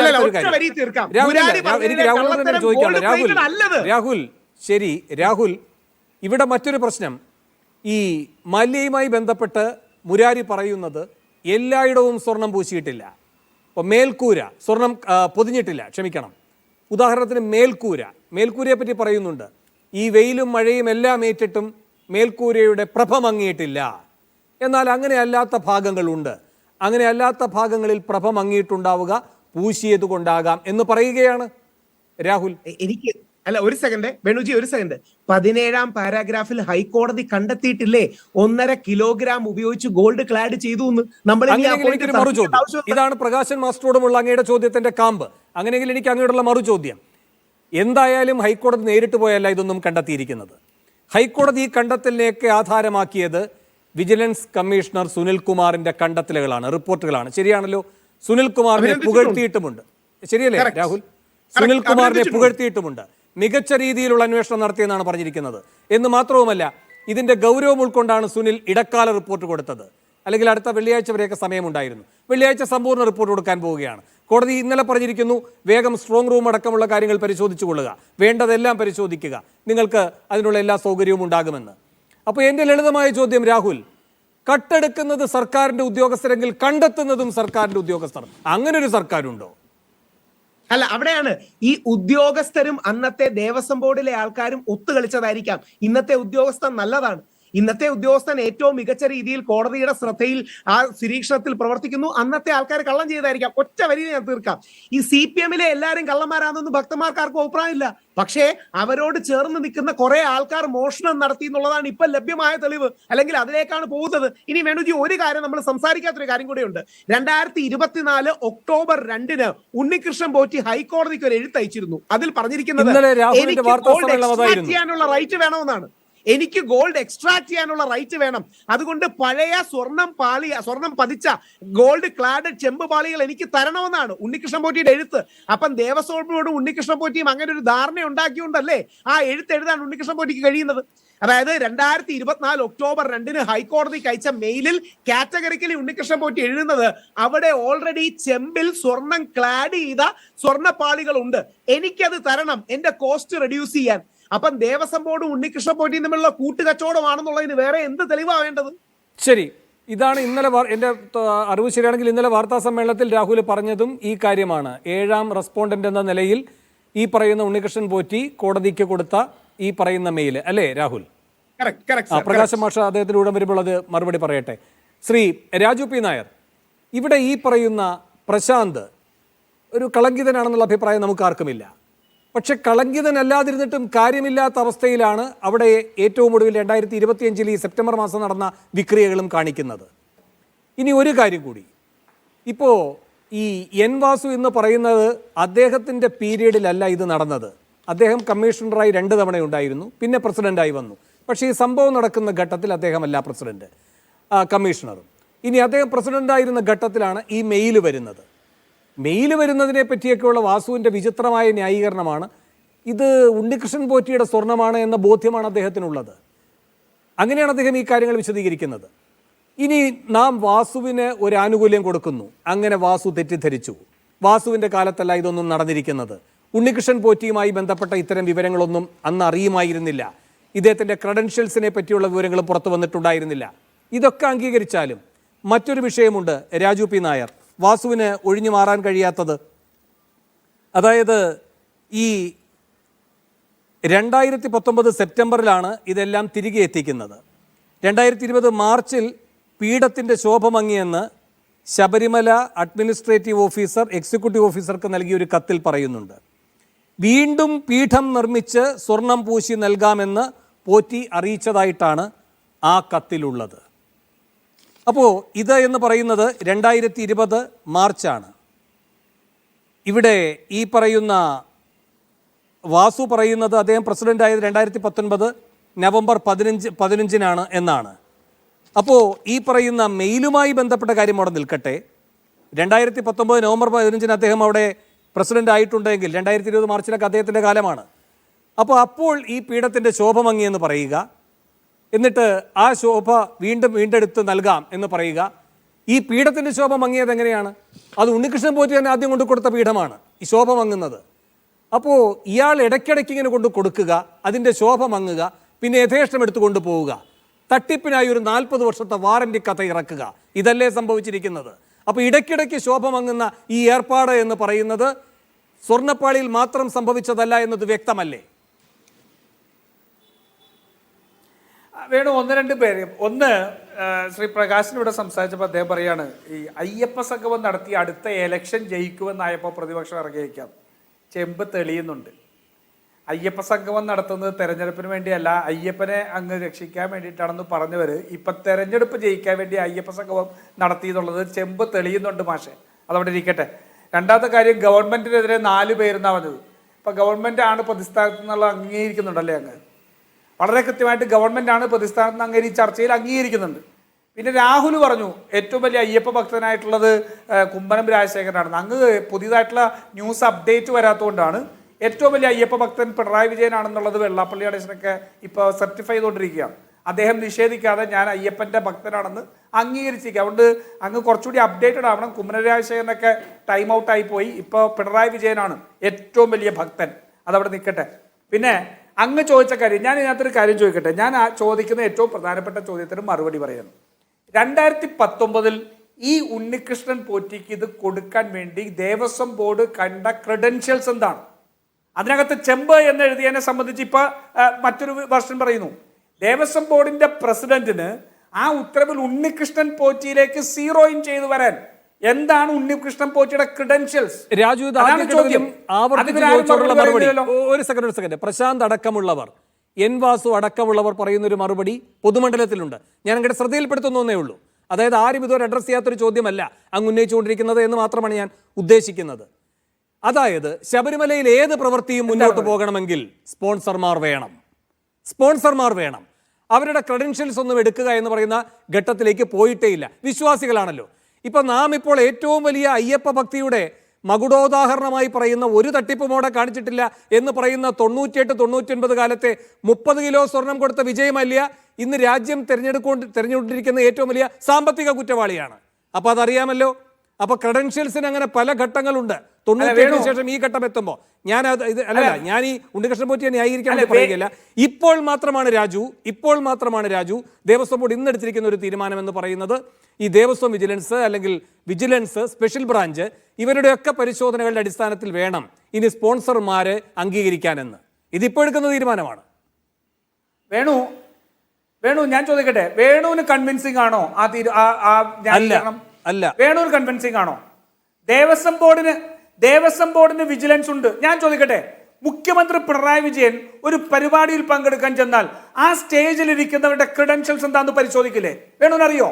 എനിക്ക് രാഹുലിനോട് തന്നെ ചോദിക്കാനുള്ളത്. രാഹുൽ, ശരി രാഹുൽ, ഇവിടെ മറ്റൊരു പ്രശ്നം. ഈ മാല്യയുമായി ബന്ധപ്പെട്ട് മുരാരി പറയുന്നത് എല്ലായിടവും സ്വർണം പൂശിയിട്ടില്ല. അപ്പോൾ മേൽക്കൂര സ്വർണം പൊതിഞ്ഞിട്ടില്ല, ക്ഷമിക്കണം. ഉദാഹരണത്തിന് മേൽക്കൂരയെ പറ്റി പറയുന്നുണ്ട്. ഈ വെയിലും മഴയും എല്ലാം ഏറ്റിട്ടും മേൽക്കൂരയുടെ പ്രഭ മങ്ങിയിട്ടില്ല. എന്നാൽ അങ്ങനെ അല്ലാത്ത ഭാഗങ്ങളുണ്ട്. അങ്ങനെ അല്ലാത്ത ഭാഗങ്ങളിൽ പ്രഭ മങ്ങിയിട്ടുണ്ടാവുക പൂശിയത് കൊണ്ടാകാം എന്ന് പറയുകയാണ് രാഹുൽ. എനിക്ക് അല്ല, ഒരു സെക്കൻഡ് വേണുജി, ഒരു സെക്കൻഡ്. 17ാം പാരാഗ്രാഫിൽ ഹൈക്കോടതി കണ്ടെത്തിയിട്ടില്ലേ 1.5 കിലോഗ്രാം ഉപയോഗിച്ച് ഗോൾഡ് ക്ലാഡ് ചെയ്തു എന്ന്. എനിക്കൊരു മറുചോദ്യം. ഇതാണ് പ്രകാശൻ മാസ്റ്ററോടുമുള്ള അങ്ങയുടെ ചോദ്യത്തിന്റെ കാമ്പ്. അങ്ങനെയെങ്കിൽ എനിക്ക് അങ്ങയോടുള്ള മറുചോദ്യം. എന്തായാലും ഹൈക്കോടതി നേരിട്ട് പോയല്ല ഇതൊന്നും കണ്ടെത്തിയിരിക്കുന്നത്. ഹൈക്കോടതി ഈ കണ്ടെത്തലിലേക്ക് ആധാരമാക്കിയത് വിജിലൻസ് കമ്മീഷണർ സുനിൽ കുമാറിന്റെ കണ്ടെത്തലുകളാണ്, റിപ്പോർട്ടുകളാണ്. ശരിയാണല്ലോ? സുനിൽ കുമാറിനെ പുകഴ്ത്തിയിട്ടുമുണ്ട്. ശരിയല്ലേ രാഹുൽ? സുനിൽ കുമാറിനെ പുകഴ്ത്തിയിട്ടുമുണ്ട്. മികച്ച രീതിയിലുള്ള അന്വേഷണം നടത്തിയെന്നാണ് പറഞ്ഞിരിക്കുന്നത്. എന്ന് മാത്രവുമല്ല, ഇതിന്റെ ഗൗരവം ഉൾക്കൊണ്ടാണ് സുനിൽ ഇടക്കാല റിപ്പോർട്ട് കൊടുത്തത്. അല്ലെങ്കിൽ അടുത്ത വെള്ളിയാഴ്ച വരെയൊക്കെ സമയമുണ്ടായിരുന്നു. വെള്ളിയാഴ്ച സമ്പൂർണ്ണ റിപ്പോർട്ട് കൊടുക്കാൻ പോവുകയാണ്. കോടതി ഇന്നലെ പറഞ്ഞിരിക്കുന്നു, വേഗം സ്ട്രോങ് റൂം അടക്കമുള്ള കാര്യങ്ങൾ പരിശോധിച്ചു കൊള്ളുക, വേണ്ടതെല്ലാം പരിശോധിക്കുക, നിങ്ങൾക്ക് അതിനുള്ള എല്ലാ സൗകര്യവും ഉണ്ടാകുമെന്ന്. അപ്പോൾ എൻ്റെ ലളിതമായ ചോദ്യം രാഹുൽ, കട്ടെടുക്കുന്നത് സർക്കാരിന്റെ ഉദ്യോഗസ്ഥരെങ്കിൽ കണ്ടെത്തുന്നതും സർക്കാരിന്റെ ഉദ്യോഗസ്ഥർ. അങ്ങനെ ഒരു സർക്കാരുണ്ടോ? അല്ല, അവിടെയാണ് ഈ ഉദ്യോഗസ്ഥരും അന്നത്തെ ദേവസ്വം ബോർഡിലെ ആൾക്കാരും ഒത്തുകളിച്ചതായിരിക്കാം. ഇന്നത്തെ ഉദ്യോഗസ്ഥൻ നല്ലതാണ്. ഇന്നത്തെ ഉദ്യോഗസ്ഥൻ ഏറ്റവും മികച്ച രീതിയിൽ കോടതിയുടെ ശ്രദ്ധയിൽ ആ നിരീക്ഷണത്തിൽ പ്രവർത്തിക്കുന്നു. അന്നത്തെ ആൾക്കാർ കള്ളം ചെയ്തായിരിക്കാം. ഒറ്റ വരിയിൽ ഞാൻ തീർക്കാം. ഈ CPM-ലെ എല്ലാവരും കള്ളന്മാരാണെന്ന് ഭക്തന്മാർക്ക് ആർക്കും അഭിപ്രായമില്ല. പക്ഷേ അവരോട് ചേർന്ന് നിൽക്കുന്ന കുറെ ആൾക്കാർ മോഷണം നടത്തി എന്നുള്ളതാണ് ഇപ്പൊ ലഭ്യമായ തെളിവ്. അല്ലെങ്കിൽ അതിലേക്കാണ് പോകുന്നത്. ഇനി വേണുജി, ഒരു കാര്യം നമ്മൾ സംസാരിക്കാത്തൊരു കാര്യം കൂടെയുണ്ട്. 2024 ഒക്ടോബർ 2 ഉണ്ണികൃഷ്ണൻ പോറ്റി ഹൈക്കോടതിക്ക് ഒരു എഴുത്ത് അയച്ചിരുന്നു. അതിൽ പറഞ്ഞിരിക്കുന്നത് എനിക്ക് ഗോൾഡ് എക്സ്ട്രാക്ട് ചെയ്യാനുള്ള റൈറ്റ് വേണമെന്നാണ്. എനിക്ക് ഗോൾഡ് എക്സ്ട്രാക്ട് ചെയ്യാനുള്ള റൈറ്റ് വേണം. അതുകൊണ്ട് പഴയ സ്വർണം പതിച്ച ഗോൾഡ് ക്ലാഡ് ചെമ്പ് പാളികൾ എനിക്ക് തരണമെന്നാണ് ഉണ്ണികൃഷ്ണൻ പോറ്റിയുടെ എഴുത്ത്. അപ്പം ദേവസ്വം ബോർഡും ഉണ്ണികൃഷ്ണൻ പോറ്റിയും അങ്ങനെ ഒരു ധാരണ ഉണ്ടാക്കിയോണ്ടല്ലേ ആ എഴുത്ത് എഴുതാൻ ഉണ്ണികൃഷ്ണൻ പോറ്റിക്ക് കഴിയുന്നത്. അതായത് 2024 ഒക്ടോബർ 2 ഹൈക്കോടതിക്ക് അയച്ച മെയിലിൽ കാറ്റഗറിക്കലി ഉണ്ണികൃഷ്ണൻ പോറ്റി എഴുതുന്നത് അവിടെ ഓൾറെഡി ചെമ്പിൽ സ്വർണം ക്ലാഡ് ചെയ്ത സ്വർണ്ണപ്പാളികൾ ഉണ്ട്, എനിക്കത് തരണം എന്റെ കോസ്റ്റ് റെഡ്യൂസ് ചെയ്യാൻ. അപ്പം ദേവസ്വം ബോർഡും ഉണ്ണികൃഷ്ണൻ പോറ്റിയും തമ്മിലുള്ള കൂട്ടുകച്ചവടമാണെന്നുള്ളതിന് വേറെ എന്ത് തെളിവാ വേണ്ടത്? ശരി, ഇതാണ് ഇന്നലെ എൻ്റെ അറിവ് ശരിയാണെങ്കിൽ ഇന്നലെ വാർത്താ സമ്മേളനത്തിൽ രാഹുൽ പറഞ്ഞതും ഈ കാര്യമാണ്. 7ാം റെസ്പോണ്ടന്റ് എന്ന നിലയിൽ ഈ പറയുന്ന ഉണ്ണികൃഷ്ണൻ പോറ്റി കോടതിക്ക് കൊടുത്ത ഈ പറയുന്ന മെയിൽ അല്ലേ രാഹുൽ? പ്രകാശ് മാഷ അദ്ദേഹത്തിലൂടെ വരുമ്പോൾ അത് മറുപടി പറയട്ടെ. ശ്രീ രാജു പി നായർ, ഇവിടെ ഈ പറയുന്ന പ്രശാന്ത് ഒരു കളങ്കിതനാണെന്നുള്ള അഭിപ്രായം നമുക്ക് ആർക്കുമില്ല. പക്ഷെ കളങ്കിതനല്ലാതിരുന്നിട്ടും കാര്യമില്ലാത്ത അവസ്ഥയിലാണ് അവിടെ ഏറ്റവും ഒടുവിൽ 2025 ഈ സെപ്റ്റംബർ മാസം നടന്ന വിക്രിയകളും കാണിക്കുന്നത്. ഇനി ഒരു കാര്യം കൂടി, ഇപ്പോൾ ഈ എൻ വാസു എന്ന് പറയുന്നത് അദ്ദേഹത്തിൻ്റെ പീരീഡിലല്ല ഇത് നടന്നത്. അദ്ദേഹം കമ്മീഷണറായി 2 തവണയുണ്ടായിരുന്നു, പിന്നെ പ്രസിഡൻ്റായി വന്നു. പക്ഷേ ഈ സംഭവം നടക്കുന്ന ഘട്ടത്തിൽ അദ്ദേഹമല്ല പ്രസിഡന്റ്, കമ്മീഷണറും. ഇനി അദ്ദേഹം പ്രസിഡൻ്റായിരുന്ന ഘട്ടത്തിലാണ് ഈ മെയിൽ വരുന്നത്. മെയിൽ വരുന്നതിനെ പറ്റിയൊക്കെയുള്ള വാസുവിൻ്റെ വിചിത്രമായ ന്യായീകരണമാണ് ഇത് ഉണ്ണികൃഷ്ണൻ പോറ്റിയുടെ സ്വർണ്ണമാണ് എന്ന ബോധ്യമാണ് അദ്ദേഹത്തിനുള്ളത്. അങ്ങനെയാണ് അദ്ദേഹം ഈ കാര്യങ്ങൾ വിശദീകരിക്കുന്നത്. ഇനി നാം വാസുവിന് ഒരു ആനുകൂല്യം കൊടുക്കുന്നു, അങ്ങനെ വാസു തെറ്റിദ്ധരിച്ചു. വാസുവിൻ്റെ കാലത്തല്ല ഇതൊന്നും നടന്നിരിക്കുന്നത്. ഉണ്ണികൃഷ്ണൻ പോറ്റിയുമായി ബന്ധപ്പെട്ട ഇത്തരം വിവരങ്ങളൊന്നും അന്ന് അറിയുമായിരുന്നില്ല. ഇദ്ദേഹത്തിൻ്റെ ക്രെഡൻഷ്യൽസിനെ പറ്റിയുള്ള വിവരങ്ങൾ പുറത്തു വന്നിട്ടുണ്ടായിരുന്നില്ല. ഇതൊക്കെ അംഗീകരിച്ചാലും മറ്റൊരു വിഷയമുണ്ട്. രാജു പി നായർ, വാസുവിന് ഒഴിഞ്ഞു മാറാൻ കഴിയാത്തത്, അതായത് ഈ 2019 സെപ്റ്റംബറിലാണ് ഇതെല്ലാം തിരികെ എത്തിക്കുന്നത്. 2020 മാർച്ചിൽ പീഠത്തിൻ്റെ ശോഭ മങ്ങിയെന്ന് ശബരിമല അഡ്മിനിസ്ട്രേറ്റീവ് ഓഫീസർ എക്സിക്യൂട്ടീവ് ഓഫീസർക്ക് നൽകിയൊരു കത്തിൽ പറയുന്നുണ്ട്. വീണ്ടും പീഠം നിർമ്മിച്ച് സ്വർണം പൂശി നൽകാമെന്ന് പോറ്റി അറിയിച്ചതായിട്ടാണ് ആ കത്തിലുള്ളത്. അപ്പോൾ ഇത് എന്ന് പറയുന്നത് 2020 മാർച്ചാണ്. ഇവിടെ ഈ പറയുന്ന വാസു പറയുന്നത് അദ്ദേഹം പ്രസിഡന്റ് ആയത് 2019 നവംബർ 15 എന്നാണ്. അപ്പോൾ ഈ പറയുന്ന മെയിലുമായി ബന്ധപ്പെട്ട കാര്യം അവിടെ നിൽക്കട്ടെ. 2019 നവംബർ 15 അദ്ദേഹം അവിടെ പ്രസിഡന്റ് ആയിട്ടുണ്ടെങ്കിൽ 2020 മാർച്ചിലൊക്കെ അദ്ദേഹത്തിൻ്റെ കാലമാണ്. അപ്പോൾ ഈ പീഠത്തിൻ്റെ ശോഭ മങ്ങിയെന്ന് പറയുക, എന്നിട്ട് ആ ശോഭ വീണ്ടെടുത്ത് നൽകാം എന്ന് പറയുക. ഈ പീഠത്തിൻ്റെ ശോഭ മങ്ങിയത് എങ്ങനെയാണ്? അത് ഉണ്ണികൃഷ്ണൻ പോറ്റി തന്നെ ആദ്യം കൊണ്ട് കൊടുത്ത പീഠമാണ് ഈ ശോഭ മങ്ങുന്നത്. അപ്പോൾ ഇയാൾ ഇടയ്ക്കിടയ്ക്ക് ഇങ്ങനെ കൊണ്ട് കൊടുക്കുക, അതിൻ്റെ ശോഭ മങ്ങുക, പിന്നെ യഥേഷ്ടം എടുത്തു കൊണ്ടുപോവുക, തട്ടിപ്പിനായി ഒരു 40 വർഷത്തെ വാറന്റി കഥ ഇറക്കുക. ഇതല്ലേ സംഭവിച്ചിരിക്കുന്നത്? അപ്പോൾ ഇടയ്ക്കിടയ്ക്ക് ശോഭ മങ്ങുന്ന ഈ ഏർപ്പാട് എന്ന് പറയുന്നത് സ്വർണ്ണപ്പാളിയിൽ മാത്രം സംഭവിച്ചതല്ല എന്നത് വ്യക്തമല്ലേ? വേണു, 1-2 പേര്. ഒന്ന്, ശ്രീ പ്രകാശിനിവിടെ സംസാരിച്ചപ്പോൾ അദ്ദേഹം പറയാണ് ഈ അയ്യപ്പ സംഗമം നടത്തി അടുത്ത എലക്ഷൻ ജയിക്കുമെന്നായപ്പോൾ പ്രതിപക്ഷം ഇറങ്ങിയിരിക്കാം. ചെമ്പ് തെളിയുന്നുണ്ട്. അയ്യപ്പ സംഗമം നടത്തുന്നത് തെരഞ്ഞെടുപ്പിന് വേണ്ടിയല്ല, അയ്യപ്പനെ അങ്ങ് രക്ഷിക്കാൻ വേണ്ടിയിട്ടാണെന്ന് പറഞ്ഞവർ ഇപ്പം തെരഞ്ഞെടുപ്പ് ജയിക്കാൻ വേണ്ടി അയ്യപ്പ സംഗമം നടത്തി എന്നുള്ളത് ചെമ്പ് തെളിയുന്നുണ്ട് മാഷെ. അതവിടെ ഇരിക്കട്ടെ. രണ്ടാമത്തെ കാര്യം, ഗവൺമെൻറ്റിനെതിരെ 4 പേരെന്നാണ് പറഞ്ഞത്. ഇപ്പം ഗവൺമെൻറ് ആണ് പ്രതിസ്ഥാനത്ത് എന്നുള്ള അംഗീകരിക്കുന്നുണ്ടല്ലേ അങ്ങ്? വളരെ കൃത്യമായിട്ട് ഗവൺമെൻറ്റാണ് പ്രതിസ്ഥാനത്ത് അങ്ങ് ഈ ചർച്ചയിൽ അംഗീകരിക്കുന്നുണ്ട്. പിന്നെ രാഹുൽ പറഞ്ഞു ഏറ്റവും വലിയ അയ്യപ്പ ഭക്തനായിട്ടുള്ളത് കുമ്മനം രാജശേഖരനാണെന്ന്. അങ്ങ് പുതിയതായിട്ടുള്ള ന്യൂസ് അപ്ഡേറ്റ് വരാത്തതുകൊണ്ടാണ് ഏറ്റവും വലിയ അയ്യപ്പ ഭക്തൻ പിണറായി വിജയനാണെന്നുള്ളത് വെള്ളാപ്പള്ളി നടേശനൊക്കെ ഇപ്പോൾ സർട്ടിഫൈ ചെയ്തുകൊണ്ടിരിക്കുകയാണ്. അദ്ദേഹം നിഷേധിക്കാതെ ഞാൻ അയ്യപ്പൻ്റെ ഭക്തനാണെന്ന് അംഗീകരിച്ചിരിക്കുക. അതുകൊണ്ട് അങ്ങ് കുറച്ചുകൂടി അപ്ഡേറ്റഡ് ആവണം. കുമ്മനം രാജശേഖരനൊക്കെ ടൈം ഔട്ടായി പോയി. ഇപ്പോൾ പിണറായി വിജയനാണ് ഏറ്റവും വലിയ ഭക്തൻ. അതവിടെ നിൽക്കട്ടെ. പിന്നെ അങ്ങ് ചോദിച്ച കാര്യം, ഞാൻ ഇതിനകത്തൊരു കാര്യം ചോദിക്കട്ടെ. ഞാൻ ആ ചോദിക്കുന്ന ഏറ്റവും പ്രധാനപ്പെട്ട ചോദ്യത്തിന് മറുപടി പറയണം. 2019 ഈ ഉണ്ണികൃഷ്ണൻ പോറ്റിക്ക് ഇത് കൊടുക്കാൻ വേണ്ടി ദേവസ്വം ബോർഡ് കണ്ട ക്രെഡൻഷ്യൽസ് എന്താണ്? അതിനകത്ത് ചെമ്പ് എന്ന് എഴുതിയതിനെ സംബന്ധിച്ച് ഇപ്പോൾ മറ്റൊരു വെർഷൻ പറയുന്നു. ദേവസ്വം ബോർഡിന്റെ പ്രസിഡന്റിന് ആ ഉത്തരവിൽ ഉണ്ണികൃഷ്ണൻ പോറ്റിയിലേക്ക് സീറോയിൻ ചെയ്തു വരാൻ എന്താണ് ഉണ്ണികൃഷ്ണൻ പോറ്റിയുടെ ക്രെഡൻഷ്യൽസ്? രാജു, ഒരു സെക്കൻഡ്. പ്രശാന്ത് അടക്കമുള്ളവർ, എൻ വാസു അടക്കമുള്ളവർ പറയുന്ന ഒരു മറുപടി പൊതുമണ്ഡലത്തിലുണ്ട്. ഞാൻ അങ്ങയുടെ ശ്രദ്ധയിൽപ്പെടുത്തുന്നേ ഉള്ളൂ. അതായത് ആരും ഇതുവരെ അഡ്രസ് ചെയ്യാത്തൊരു ചോദ്യമല്ല അങ്ങ് ഉന്നയിച്ചുകൊണ്ടിരിക്കുന്നത് എന്ന് മാത്രമാണ് ഞാൻ ഉദ്ദേശിക്കുന്നത്. അതായത് ശബരിമലയിൽ ഏത് പ്രവൃത്തിയും മുന്നോട്ട് പോകണമെങ്കിൽ സ്പോൺസർമാർ വേണം. അവരുടെ ക്രെഡൻഷ്യൽസ് ഒന്നും എടുക്കുക എന്ന് പറയുന്ന ഘട്ടത്തിലേക്ക് പോയിട്ടേ ഇല്ല. വിശ്വാസികളാണല്ലോ. ഇപ്പം നാം ഇപ്പോൾ ഏറ്റവും വലിയ അയ്യപ്പ ഭക്തിയുടെ മകുടോദാഹരണമായി പറയുന്ന ഒരു തട്ടിപ്പുമോടെ കാണിച്ചിട്ടില്ല എന്ന് പറയുന്ന 98-99 കാലത്തെ 30 കിലോ സ്വർണം കൊടുത്ത വിജയമല്യ ഇന്ന് രാജ്യം തെരഞ്ഞെടുത്തിരിക്കുന്ന ഏറ്റവും വലിയ സാമ്പത്തിക കുറ്റവാളിയാണ്. അപ്പോൾ അതറിയാമല്ലോ. അപ്പോൾ ക്രെഡൻഷ്യൽസിന് അങ്ങനെ പല ഘട്ടങ്ങളുണ്ട്. 97 ശേഷം ഈ ഘട്ടം എത്തുമ്പോൾ ഞാൻ ഈ ഉണ്ണികൃഷ്ണൻ പോറ്റിയെ ന്യായീകരിക്കാൻ പറയുകയില്ല. ഇപ്പോൾ മാത്രമാണ് രാജു ദേവസ്വം ബോർഡ് ഇന്നെടുത്തിരിക്കുന്ന ഒരു തീരുമാനം എന്ന് പറയുന്നത് ഈ ദേവസ്വം വിജിലൻസ് അല്ലെങ്കിൽ വിജിലൻസ് സ്പെഷ്യൽ ബ്രാഞ്ച് ഇവരുടെയൊക്കെ പരിശോധനകളുടെ അടിസ്ഥാനത്തിൽ വേണം ഇനി സ്പോൺസർമാരെ അംഗീകരിക്കാനെന്ന്. ഇതിപ്പോൾ എടുക്കുന്ന തീരുമാനമാണ്. വേണു ഞാൻ ചോദിക്കട്ടെ, വേണുവിന് കൺവിൻസിംഗ് ആണോ ആ ന്യായീകരണം? അല്ല. വേണുവിന് കൺവിൻസിംഗ് ആണോ? ദേവസ്വം ബോർഡിന് ദേവസ്വം ബോർഡിന് വിജിലൻസ് ഉണ്ട്. ഞാൻ ചോദിക്കട്ടെ, മുഖ്യമന്ത്രി പിണറായി വിജയൻ ഒരു പരിപാടിയിൽ പങ്കെടുക്കാൻ ചെന്നാൽ ആ സ്റ്റേജിൽ ഇരിക്കുന്നവരുടെ ക്രെഡൻഷ്യൽസ് എന്താണെന്ന് പരിശോധിക്കില്ലേ? വേണമെന്നറിയോ?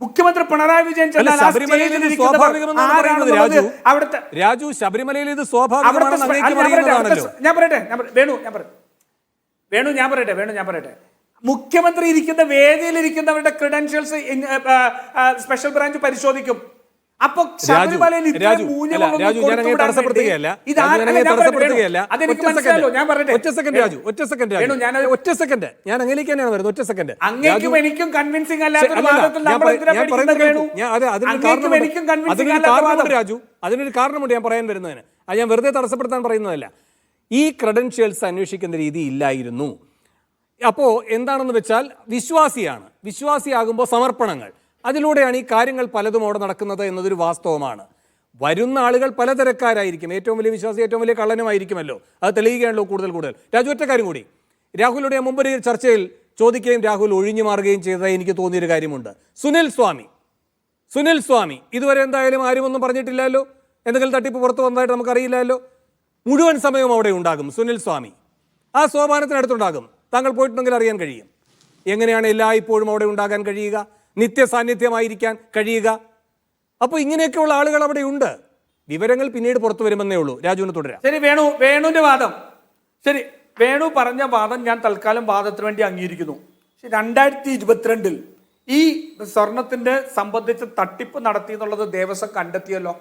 മുഖ്യമന്ത്രി പിണറായി വിജയൻ ചെന്നാൽ ആ സ്റ്റേജിൽ ഇരിക്കുന്നവർ ആരാണെന്നുള്ളത് അവിടുത്തെ രാജു, ശബരിമലയിൽ ഇത് സ്വാഭാവികമാണെന്ന് അങ്ങേക്ക് അറിയുന്നതാണല്ലോ. ഞാൻ പറയട്ടെ മുഖ്യമന്ത്രി ഇരിക്കുന്ന വേദിയിൽ ഇരിക്കുന്നവരുടെ ക്രെഡൻഷ്യൽസ് സ്പെഷ്യൽ ബ്രാഞ്ച് പരിശോധിക്കും. അപ്പൊ ശബരിമലയിൽ അങ്ങേക്കും എനിക്കും കൺവിൻസിംഗ് അല്ലാത്തൊരു വാദത്തിൽ രാജു, അതിനൊരു കാരണമുണ്ട് ഞാൻ പറയാൻ വരുന്നതിന്. അത് ഞാൻ വെറുതെ തടസ്സപ്പെടുത്താൻ പറയുന്നതല്ല. ഈ ക്രെഡൻഷ്യൽസ് അന്വേഷിക്കുന്ന രീതി ഇല്ലായിരുന്നു. അപ്പോൾ എന്താണെന്ന് വെച്ചാൽ വിശ്വാസിയാകുമ്പോൾ സമർപ്പണങ്ങൾ, അതിലൂടെയാണ് ഈ കാര്യങ്ങൾ പലതും അവിടെ നടക്കുന്നത് എന്നതൊരു വാസ്തവമാണ്. വരുന്ന ആളുകൾ പലതരക്കാരായിരിക്കും. ഏറ്റവും വലിയ വിശ്വാസി ഏറ്റവും വലിയ കള്ളനുമായിരിക്കുമല്ലോ. അത് തെളിയുകയാണല്ലോ കൂടുതൽ. രാജു, ഒറ്റ കാര്യം കൂടി. രാഹുലിയുടെ മുമ്പൊരു ചർച്ചയിൽ ചോദിക്കുകയും രാഹുൽ ഒഴിഞ്ഞു മാറുകയും ചെയ്തതായി എനിക്ക് തോന്നിയൊരു കാര്യമുണ്ട്. സുനിൽ സ്വാമി ഇതുവരെ എന്തായാലും ആരും ഒന്നും പറഞ്ഞിട്ടില്ലല്ലോ. എന്തെങ്കിലും തട്ടിപ്പ് പുറത്തു വന്നതായിട്ട് നമുക്കറിയില്ലല്ലോ. മുഴുവൻ സമയവും അവിടെ ഉണ്ടാകും സുനിൽ സ്വാമി. ആ സോപാനത്തിനടുത്തുണ്ടാകും. താങ്കൾ പോയിട്ടുണ്ടെങ്കിൽ അറിയാൻ കഴിയും എങ്ങനെയാണ് എല്ലായ്പ്പോഴും അവിടെ ഉണ്ടാകാൻ കഴിയുക, നിത്യസാന്നിധ്യമായിരിക്കാൻ കഴിയുക. അപ്പോൾ ഇങ്ങനെയൊക്കെയുള്ള ആളുകൾ അവിടെ ഉണ്ട്. വിവരങ്ങൾ പിന്നീട് പുറത്തു വരുമെന്നേ ഉള്ളൂ. രാജുവിന് തുടരാം. ശരി, വേണുവിന്റെ വാദം ശരി. വേണു പറഞ്ഞ വാദം ഞാൻ തൽക്കാലം വാദത്തിന് വേണ്ടി അംഗീകരിക്കുന്നു. 2022 ഈ സ്വർണത്തിന്റെ സംബന്ധിച്ച് തട്ടിപ്പ് നടത്തി എന്നുള്ളത് ദേവസ്വം കണ്ടെത്തിയല്ലോ.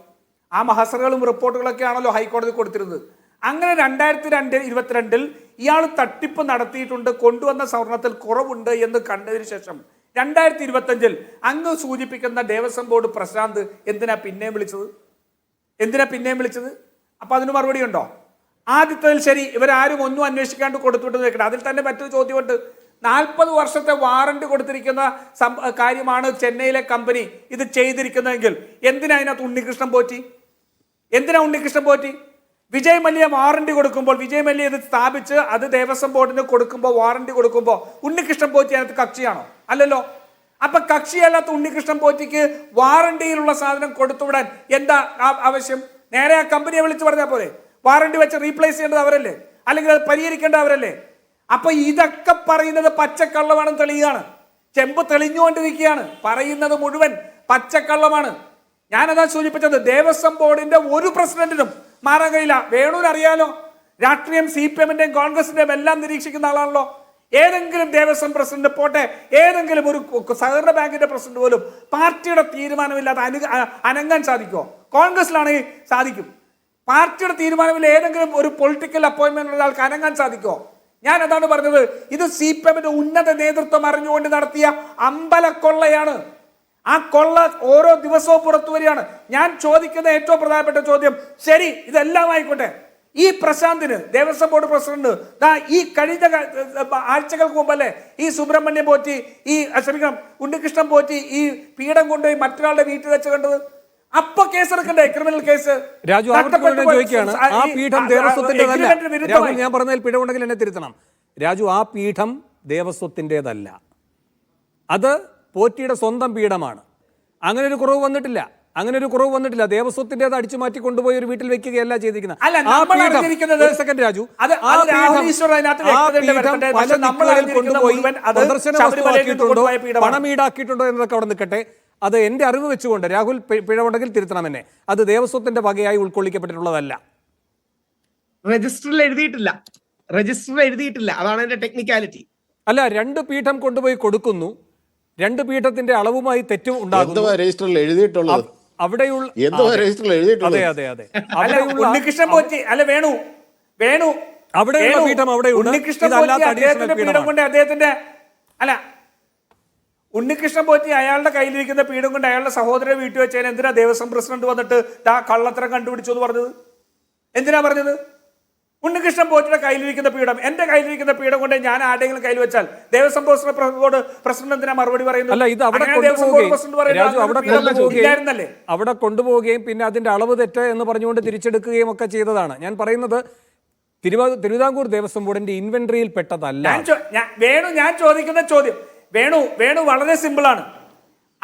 ആ മഹസറുകളും റിപ്പോർട്ടുകളൊക്കെ ആണല്ലോ ഹൈക്കോടതി കൊടുത്തിരുന്നത്. അങ്ങനെ 2022 ഇയാൾ തട്ടിപ്പ് നടത്തിയിട്ടുണ്ട്, കൊണ്ടുവന്ന സ്വർണത്തിൽ കുറവുണ്ട് എന്ന് കണ്ടതിന് ശേഷം 2025 അങ്ങ് സൂചിപ്പിക്കുന്ന ദേവസ്വം ബോർഡ് പ്രശാന്ത് എന്തിനാ പിന്നെയും വിളിച്ചത്? അപ്പൊ അതിന് മറുപടി ഉണ്ടോ? ആദ്യത്തിൽ ശരി, ഇവരാരും ഒന്നും അന്വേഷിക്കാണ്ട് കൊടുത്തുവിട്ട് വെക്കണം. അതിൽ തന്നെ മറ്റൊരു ചോദ്യമുണ്ട്. 40 വർഷത്തെ വാറണ്ടി കൊടുത്തിരിക്കുന്ന കാര്യമാണ് ചെന്നൈയിലെ കമ്പനി ഇത് ചെയ്തിരിക്കുന്നതെങ്കിൽ എന്തിനാ അതിനകത്ത് ഉണ്ണികൃഷ്ണൻ പോറ്റി? വിജയ് മല്യ വാറണ്ടി കൊടുക്കുമ്പോൾ, വിജയ് മല്യ ഇത് സ്ഥാപിച്ച് അത് ദേവസ്വം ബോർഡിന് കൊടുക്കുമ്പോൾ, വാറണ്ടി കൊടുക്കുമ്പോൾ ഉണ്ണികൃഷ്ണൻ പോറ്റി അതിനകത്ത് കക്ഷിയാണോ? അല്ലല്ലോ. അപ്പൊ കക്ഷിയല്ലാത്ത ഉണ്ണികൃഷ്ണൻ പോറ്റിക്ക് വാറണ്ടിയിലുള്ള സാധനം കൊടുത്തുവിടാൻ എന്താ ആവശ്യം? നേരെ ആ കമ്പനിയെ വിളിച്ചു പറഞ്ഞാൽ പോലെ. വാറണ്ടി വെച്ച് റീപ്ലേസ് ചെയ്യേണ്ടത് അവരല്ലേ, അല്ലെങ്കിൽ അത് പരിഹരിക്കേണ്ടത് അവരല്ലേ? അപ്പൊ ഇതൊക്കെ പറയുന്നത് പച്ചക്കള്ളമാണെന്ന് തെളിയുകയാണ്. ചെമ്പ് തെളിഞ്ഞുകൊണ്ടിരിക്കുകയാണ്. പറയുന്നത് മുഴുവൻ പച്ചക്കള്ളമാണ്. ഞാനതാ സൂചിപ്പിച്ചത്. ദേവസ്വം ബോർഡിന്റെ ഒരു പ്രസിഡന്റിനും മാറാൻ കഴിയില്ല. വേണൂരറിയാലോ, രാഷ്ട്രീയം CPM-ന്റെയും കോൺഗ്രസിന്റെയും എല്ലാം നിരീക്ഷിക്കുന്ന ആളാണല്ലോ. ഏതെങ്കിലും ദേവസ്വം പ്രസിഡന്റ് പോട്ടെ, ഏതെങ്കിലും ഒരു സഹകരണ ബാങ്കിന്റെ പ്രസിഡന്റ് പോലും പാർട്ടിയുടെ തീരുമാനമില്ലാതെ അനങ്ങാൻ സാധിക്കുമോ? കോൺഗ്രസിലാണെങ്കിൽ സാധിക്കും. പാർട്ടിയുടെ തീരുമാനമില്ല ഏതെങ്കിലും ഒരു പൊളിറ്റിക്കൽ അപ്പോയിന്റ്മെന്റ് ഉള്ള ആൾക്ക് അനങ്ങാൻ സാധിക്കുമോ? ഞാൻ അതാണ് പറഞ്ഞത്. ഇത് CPM-ന്റെ ഉന്നത നേതൃത്വം അറിഞ്ഞുകൊണ്ട് നടത്തിയ അമ്പലക്കൊള്ളയാണ്. ആ കൊള്ള ഓരോ ദിവസവും പുറത്തു വരികയാണ്. ഞാൻ ചോദിക്കുന്ന ഏറ്റവും പ്രധാനപ്പെട്ട ചോദ്യം, ശരി ഇതെല്ലാം ആയിക്കോട്ടെ, ഈ പ്രശാന്തിന് ദേവസ്വം ബോർഡ് പ്രസിഡന്റ് ഈ കഴിഞ്ഞ ആഴ്ചകൾക്ക് മുമ്പല്ലേ ഈ സുബ്രഹ്മണ്യം പോറ്റി, ഉണ്ണികൃഷ്ണൻ പോറ്റി ഈ പീഠം കൊണ്ടുപോയി മറ്റൊരാളുടെ വീട്ടിൽ വെച്ച് കണ്ടത്? അപ്പൊ കേസെടുക്കണ്ടേ? Criminal case. രാജു, ചോദിക്കുകയാണ്, ആ പീഠം ദേവസ്വത്തിൻ്റെതല്ല. ഞാൻ പറഞ്ഞതിൽ പിഴവുണ്ടെങ്കിൽ എന്നെ തിരുത്തണം. രാജു, ആ പീഠം ദേവസ്വത്തിൻ്റെതല്ല, അത് പോറ്റിയുടെ സ്വന്തം പീഠമാണ്. അങ്ങനെ ഒരു കുറവ് വന്നിട്ടില്ല. ദേവസ്വത്തിൻ്റെത് അടിച്ചു മാറ്റി കൊണ്ടുപോയി ഒരു വീട്ടിൽ വെക്കുകയല്ല ചെയ്തിരിക്കുന്നത്. സെക്കൻഡ് രാജു, പണം ഈടാക്കിയിട്ടുണ്ടോ എന്നതൊക്കെ അവിടെ നിൽക്കട്ടെ. അത് എന്റെ അറിവ് വെച്ചുകൊണ്ട്, രാഹുൽ പിഴവുണ്ടെങ്കിൽ തിരുത്തണം എന്നെ, അത് ദേവസ്വത്തിന്റെ വകയായി ഉൾക്കൊള്ളിക്കപ്പെട്ടിട്ടുള്ളതല്ല. രജിസ്റ്ററിൽ എഴുതിയിട്ടില്ല. അതാണ് എന്റെ ടെക്നിക്കാലിറ്റി. അല്ല, 2 പീഠം കൊണ്ടുപോയി കൊടുക്കുന്നു. 2 പീഠത്തിന്റെ അളവുമായി തെറ്റും ഉണ്ടാകുന്നു. രജിസ്റ്ററിൽ എഴുതിയിട്ടുള്ളത് അവിടെയുള്ള ഉണ്ണികൃഷ്ണൻ പോറ്റി അല്ല വേണു അവിടെയുള്ള പീഠം അവിടെയുണ്ട്. അദ്ദേഹത്തിന്റെ അല്ല, ഉണ്ണികൃഷ്ണൻ പോറ്റി അയാളുടെ കയ്യിലിരിക്കുന്ന പീഠം കൊണ്ട് അയാളുടെ സഹോദരനെ വീട്ടിൽ വെച്ചതിന് എന്തിനാ ദേവസ്വം പ്രസിഡന്റ് വന്നിട്ട് കള്ളത്തരം കണ്ടുപിടിച്ചു എന്ന് പറഞ്ഞത്? എന്തിനാ പറഞ്ഞത്? ഉണ്ണികൃഷ്ണൻ പോറ്റിയുടെ കയ്യിലിരിക്കുന്ന പീഠം എന്റെ കയ്യിലിരിക്കുന്ന പീഠം കൊണ്ട് ഞാൻ ആരുടെയെങ്കിലും കയ്യിൽ വെച്ചാൽ ദേവസ്വം ബോർഡ് പ്രസിഡന്റ് എന്തിനാ മറുപടി പറയുന്നത്? അവിടെ കൊണ്ടുപോവുകയും പിന്നെ അതിന്റെ അളവ് തെറ്റ് എന്ന് പറഞ്ഞുകൊണ്ട് തിരിച്ചെടുക്കുകയും ഒക്കെ ചെയ്തതാണ്. ഞാൻ പറയുന്നത് തിരുവിതാംകൂർ ദേവസ്വം ബോർഡിന്റെ ഇൻവെന്ററിയിൽ പെട്ടതല്ല. ഞാൻ ചോദിക്കുന്ന ചോദ്യം വേണു വളരെ സിമ്പിളാണ്.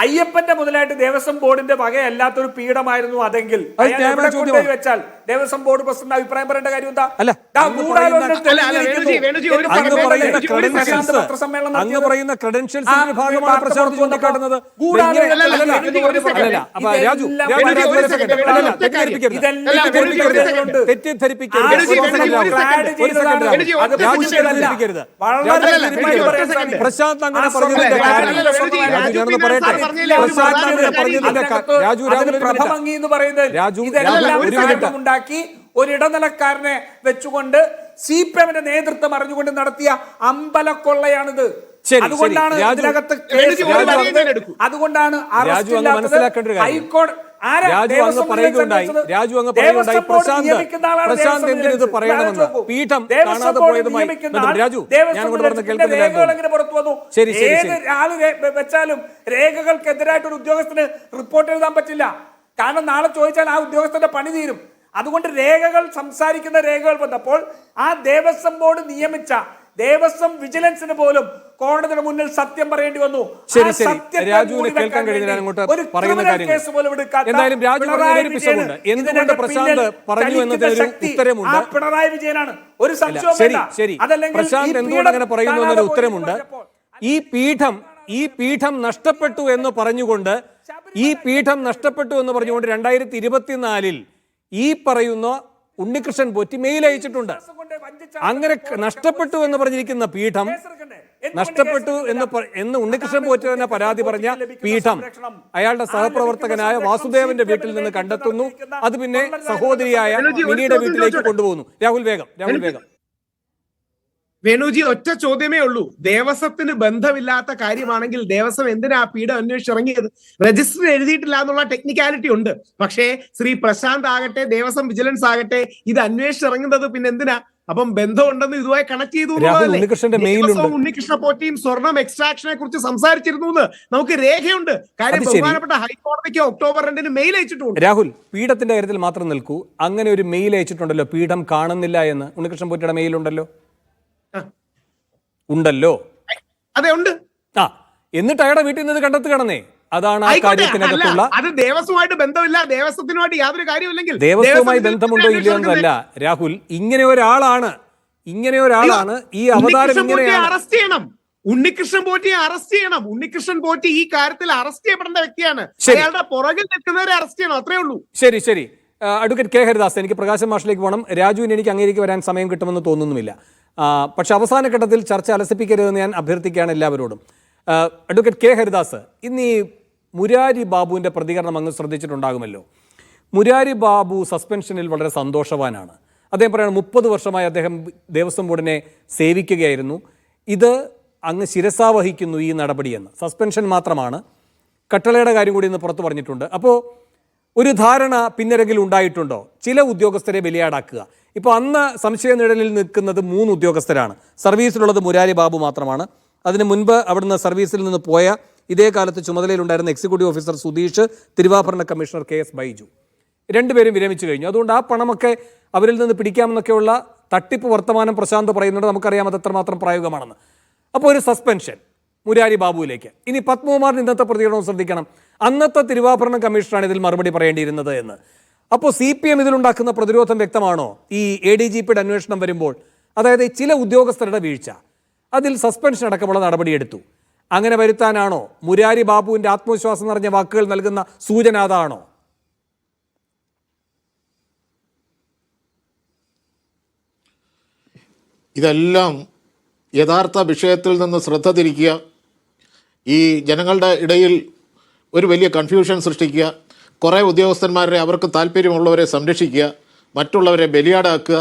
അയ്യപ്പന്റെ മുതലായിട്ട് ദേവസ്വം ബോർഡിന്റെ വകയല്ലാത്തൊരു പീഠമായിരുന്നു അതെങ്കിൽ അത് അയാൾ ന്യായമായ എവിടെ ചോദ്യമാണ്. കൊണ്ടുപോയി വെച്ചാൽ ദേവസ്വം ബോർഡ് പ്രസിഡന്റ് അഭിപ്രായം പറയേണ്ട കാര്യം എന്താ? അല്ല, ദാ അങ്ങ് ഗൂഢാലോചന പറയുന്ന- തെളിഞ്ഞിരിക്കുന്നു. വേണുജി, എന്ന് അങ്ങ് പറഞ്ഞതല്ലേ പറയുന്ന ഒരു credentials, പ്രശാന്ത് പത്രസമ്മേളനം അങ്ങ് നടത്തിയത്? പറയുന്ന credentialsന്റെ ഭാഗമാണ് പ്രശാന്ത് ചൂണ്ടിക്കാട്ടുന്നത്. ഗൂഢാലോചന അല്ലല്ല, തെളിഞ്ഞിരിക്കുന്നു അല്ലല്ല, എന്ന് പറഞ്ഞത്. അല്ലല്ല. അപ്പൊ രാജു, ഇതെല്ലാം രാജു, വേണുജി, രാജു, ഒരു ഒരു second. second. അല്ലല്ല, ഇതെല്ലാം തെറ്റിദ്ധരിപ്പിക്കരുത്. ഇതെല്ലാം തെറ്റിദ്ധരിപ്പിക്കരുത്. വേണുജി, തെറ്റിദ്ധരിപ്പിക്കരുത്. വേണുജി, ഒരു second, ഒരു second. ഒരു second. വേണുജി, രാജു, അത് രാജു പുതിയതല്ല. തെറ്റിദ്ധരിപ്പിക്കരുത്. വളരെ രാജു കൃത്യമായി തെറ്റിദ്ധരിപ്പിക്കരുത്. പറയാൻ സാധിക്കും. പ്രശാന്ത് അങ്ങനെ ആ പറഞ്ഞതിന്റെ സമയത്ത് കാരണം രാജു ഞാനൊന്ന് പറയട്ടെ. പറഞ്ഞില്ലേ, ഒരു പ്രശാന്ത് അങ്ങനെ പ്രധാന പറഞ്ഞതിന്റെ അതിനകത്ത് രാജു അതിന് ഒരു പ്രഭഭംഗി എന്ന് പറയുന്നത് രാജു, ഇതെല്ലാം രാജു, ഒരു ഒരു മിനിറ്റ്. കാരണമുണ്ടാക്കി ഒരു ഇടനിലക്കാരനെ വെച്ചുകൊണ്ട് CPM-ന്റെ നേതൃത്വം അറിഞ്ഞുകൊണ്ട് നടത്തിയ അമ്പലക്കൊള്ളയാണിത്. ശരി, അതുകൊണ്ടാണ് ശരി. രാജു, ഇതിനകത്ത് രാജു, കേസ് രാജു, വന്നത്. എടുക്കൂ. അതുകൊണ്ടാണ് രാജു അറസ്റ്റ് അങ്ങ് ഇല്ലാത്തത്. മനസ്സിലാക്കേണ്ട ഒരു കാര്യം. ഹൈക്കോടതി ആരാ? രാജു അങ്ങ് ദേവസ്വം പറയുകയുണ്ടായി. ബോർഡ് രാജു അങ്ങ് പറയുകയുണ്ടായി. ദേവസ്വം ബോർഡ് പ്രശാന്ത് നിയമിക്കുന്ന ആളാണ് പ്രശാന്ത് ദേവസ്വം എന്തിനിത് ബോർഡ്. പറയണമെന്ന് നോക്കൂ. പീഠം ദേവസ്വം കാണാതെ ബോർഡ് പോയതുമായി നിയമിക്കുന്ന ബന്ധപ്പെട്ട് ആൾ രാജു ദേവസ്വം ഞാൻ കൊണ്ട് ബോർഡിന്റെ പറഞ്ഞ കേൾക്കുന്നില്ല എന്ന് രേഖകൾ തോന്നുന്നു. എങ്ങനെ പുറത്തു വന്നു? ശരി, ശരി, ഏത് ശരി. ആള് വെച്ചാലും രേഖകൾക്കെതിരായിട്ട് ഒരു ഉദ്യോഗസ്ഥന് റിപ്പോർട്ട് എഴുതാൻ പറ്റില്ല. കാരണം നാളെ ചോദിച്ചാൽ ആ ഉദ്യോഗസ്ഥന്റെ പണി തീരും. അതുകൊണ്ട് രേഖകൾ സംസാരിക്കുന്ന രേഖകൾ വന്നപ്പോൾ ആ ദേവസ്വം ബോർഡ് നിയമിച്ച ദേവസ്വം വിജിലൻസിന് പോലും കോടതിയുടെ മുന്നിൽ സത്യം പറയേണ്ടി വന്നു. ശരി, ആ ശരി. സത്യത്തെ രാജുവിനെ മൂടി കേൾക്കാൻ വെക്കാൻ കഴിയുന്നില്ല. വേണ്ടി അങ്ങോട്ട് ഒരു പറയുന്ന criminal കാര്യങ്ങൾ. കേസ് പോലും എടുക്കാത്ത എന്തായാലും രാജു പറഞ്ഞ പിണറായി ഒരു പിശകുണ്ട്. വിജയന് എന്തുകൊണ്ട് ഇതിനൊക്കെ പ്രശാന്ത് പിന്നിൽ പറഞ്ഞു എന്നതിന് ഒരു ചലിക്കുന്ന ശക്തി ഉത്തരമുണ്ട്. ആ പിണറായി വിജയനാണ്. ഒരു സംശയവും ശരി, വേണ്ട. ശരി. അതല്ലെങ്കിൽ പ്രശാന്ത് ഈ എന്തുകൊണ്ട് അങ്ങനെ പീഠം പറയുന്നു കാണാതെ എന്നൊരു പോയി ഉത്തരമുണ്ട്. പറഞ്ഞപ്പോൾ ഈ പീഠം നഷ്ടപ്പെട്ടു എന്ന് പറഞ്ഞുകൊണ്ട് എന്ന് പറഞ്ഞുകൊണ്ട് 2024 ഈ പറയുന്ന ഉണ്ണികൃഷ്ണൻ പോറ്റി മെയിൽ അയച്ചിട്ടുണ്ട്. അങ്ങനെ നഷ്ടപ്പെട്ടു എന്ന് പറഞ്ഞിരിക്കുന്ന പീഠം നഷ്ടപ്പെട്ടു എന്ന് ഉണ്ണികൃഷ്ണൻ പോറ്റി തന്നെ പരാതി പറഞ്ഞ പീഠം അയാളുടെ സഹപ്രവർത്തകനായ വാസുദേവന്റെ വീട്ടിൽ നിന്ന് കണ്ടെത്തുന്നു. അത് പിന്നെ സഹോദരിയായ മിനിയുടെ വീട്ടിലേക്ക് കൊണ്ടുപോകുന്നു. രാഹുൽ വേഗം. വേണുജി, ഒറ്റ ചോദ്യമേ ഉള്ളൂ. ദേവസ്വത്തിന് ബന്ധമില്ലാത്ത കാര്യമാണെങ്കിൽ ദേവസ്വം എന്തിനാ ആ പീഠം അന്വേഷിച്ചിറങ്ങിയത്? രജിസ്റ്റർ എഴുതിയിട്ടില്ല എന്നുള്ള ടെക്നിക്കാലിറ്റി ഉണ്ട്. പക്ഷേ ശ്രീ പ്രശാന്ത് ആകട്ടെ, ദേവസ്വം വിജിലൻസ് ആകട്ടെ, ഇത് അന്വേഷിച്ചിറങ്ങുന്നത് പിന്നെ എന്തിനാ? അപ്പം ബന്ധമുണ്ടെന്ന് ഇതുമായി കണക്ട് ചെയ്തു. ഉണ്ണികൃഷ്ണന്റെ മെയിലുണ്ട്. ഉണ്ണികൃഷ്ണ പോറ്റിയും സ്വർണം എക്സ്ട്രാക്ഷനെ കുറിച്ച് സംസാരിച്ചിരുന്നു എന്ന് നമുക്ക് രേഖയുണ്ട്. കാര്യം അത് ശരി. ബഹുമാനപ്പെട്ട ഹൈക്കോടതിക്ക് October 2 മെയിൽ അയച്ചിട്ടുണ്ട്. രാഹുൽ, പീഠത്തിന്റെ കാര്യത്തിൽ മാത്രം നിൽക്കൂ. അങ്ങനെ ഒരു മെയിൽ അയച്ചിട്ടുണ്ടല്ലോ, പീഠം കാണുന്നില്ല എന്ന്. ഉണ്ണികൃഷ്ണൻ പോറ്റിയുടെ മെയിൽ ഉണ്ടല്ലോ. അതെ, ഉണ്ട്. എന്നിട്ട് അയാളുടെ വീട്ടിൽ നിന്ന് കണ്ടെത്തി കിടന്നേ. അതാണ് ആ ആയിക്കോട്ടെ, കാര്യത്തിനകത്തുള്ള. അത് ദേവസ്വമായിട്ട് ബന്ധമില്ല, ദേവസ്വത്തിനുമായിട്ട് യാതൊരു കാര്യമില്ലെങ്കിൽ ദേവസ്വവുമായി ബന്ധമുണ്ടോ ഇല്ലയോ എന്നല്ല രാഹുൽ. ഇങ്ങനെ ഒരാളാണ് ഈ അവതാരം ഇങ്ങനെയാണ്. അറസ്റ്റ് ചെയ്യണം. ഉണ്ണികൃഷ്ണൻ പോറ്റിയെ അറസ്റ്റ് ചെയ്യണം. ഉണ്ണികൃഷ്ണൻ പോറ്റി ഈ കാര്യത്തിൽ അറസ്റ്റ് ചെയ്യപ്പെടേണ്ട വ്യക്തിയാണ്. അയാളുടെ പുറകിൽ നിൽക്കുന്നവരെ അറസ്റ്റ് ചെയ്യണം. അത്രേ ഉള്ളൂ. ശരി. അഡ്വക്കേറ്റ് കെ ഹരിദാസ്, എനിക്ക് പ്രകാശൻ മാഷിലേക്ക് പോകണം. രാജുവിന് എനിക്ക് അങ്ങേക്ക് വരാൻ സമയം കിട്ടുമെന്ന് തോന്നുന്നുമില്ല. പക്ഷെ അവസാന ഘട്ടത്തിൽ ചർച്ച അലസിപ്പിക്കരുതെന്ന് ഞാൻ അഭ്യർത്ഥിക്കുകയാണ് എല്ലാവരോടും. അഡ്വക്കേറ്റ് കെ ഹരിദാസ്, ഇന്ന് ഈ മുരാരി ബാബുവിൻ്റെ പ്രതികരണം അങ്ങ് ശ്രദ്ധിച്ചിട്ടുണ്ടാകുമല്ലോ. മുരാരി ബാബു സസ്പെൻഷനിൽ വളരെ സന്തോഷവാനാണ്. അദ്ദേഹം പറയുന്നത് 30 വർഷമായി അദ്ദേഹം ദേവസ്വം ബോർഡിനെ സേവിക്കുകയായിരുന്നു. ഇത് അങ്ങ് ശിരസാവഹിക്കുന്നു ഈ നടപടിയെന്ന്. സസ്പെൻഷൻ മാത്രമാണ്, കട്ടളയുടെ കാര്യം കൂടി ഇന്ന് പുറത്തു പറഞ്ഞിട്ടുണ്ട്. അപ്പോൾ ഒരു ധാരണ പിന്നരെങ്കിലും ഉണ്ടായിട്ടുണ്ടോ? ചില ഉദ്യോഗസ്ഥരെ ബലിയാടാക്കുക. ഇപ്പോൾ അന്ന് സംശയ നിഴലിൽ നിൽക്കുന്നത് 3 ഉദ്യോഗസ്ഥരാണ്. സർവീസിലുള്ളത് മുരാരി ബാബു മാത്രമാണ്. അതിന് മുൻപ് അവിടുന്ന് സർവീസിൽ നിന്ന് പോയ ഇതേ കാലത്ത് ചുമതലയിലുണ്ടായിരുന്ന എക്സിക്യൂട്ടീവ് ഓഫീസർ സുധീഷ്, തിരുവാഭരണ കമ്മീഷണർ KS ബൈജു, രണ്ടുപേരും വിരമിച്ചു കഴിഞ്ഞു. അതുകൊണ്ട് ആ പണമൊക്കെ അവരിൽ നിന്ന് പിടിക്കാമെന്നൊക്കെയുള്ള തട്ടിപ്പ് വർത്തമാനം പ്രശാന്ത് പറയുന്നുണ്ട്. നമുക്കറിയാം അത് എത്രമാത്രം പ്രായോഗികമാണെന്ന്. അപ്പോൾ ഒരു സസ്പെൻഷൻ മുരാരി ബാബുവിലേക്ക്. ഇനി പത്മകുമാറിന് ഇന്നത്തെ പ്രതികരണം ശ്രദ്ധിക്കണം. അന്നത്തെ തിരുവാഭരണ കമ്മീഷണറാണ് ഇതിൽ മറുപടി പറയേണ്ടിയിരുന്നത് എന്ന്. അപ്പോൾ CPM ഇതിലുണ്ടാക്കുന്ന പ്രതിരോധം വ്യക്തമാണോ? ഈ ADGPയുടെ അന്വേഷണം വരുമ്പോൾ, അതായത് ചില ഉദ്യോഗസ്ഥരുടെ വീഴ്ച, അതിൽ സസ്പെൻഷൻ അടക്കമുള്ള നടപടിയെടുത്തു. അങ്ങനെ വരുത്താനാണോ മുരാരി ബാബുവിൻ്റെ ആത്മവിശ്വാസം നിറഞ്ഞ വാക്കുകൾ നൽകുന്ന സൂചന? അതാണോ? ഇതെല്ലാം യഥാർത്ഥ വിഷയത്തിൽ നിന്ന് ശ്രദ്ധ തിരിക്കുക, ഈ ജനങ്ങളുടെ ഇടയിൽ ഒരു വലിയ കൺഫ്യൂഷൻ സൃഷ്ടിക്കുക, കുറേ ഉദ്യോഗസ്ഥന്മാരെ അവർക്ക് താല്പര്യമുള്ളവരെ സംരക്ഷിക്കുക, മറ്റുള്ളവരെ ബലിയാടാക്കുക,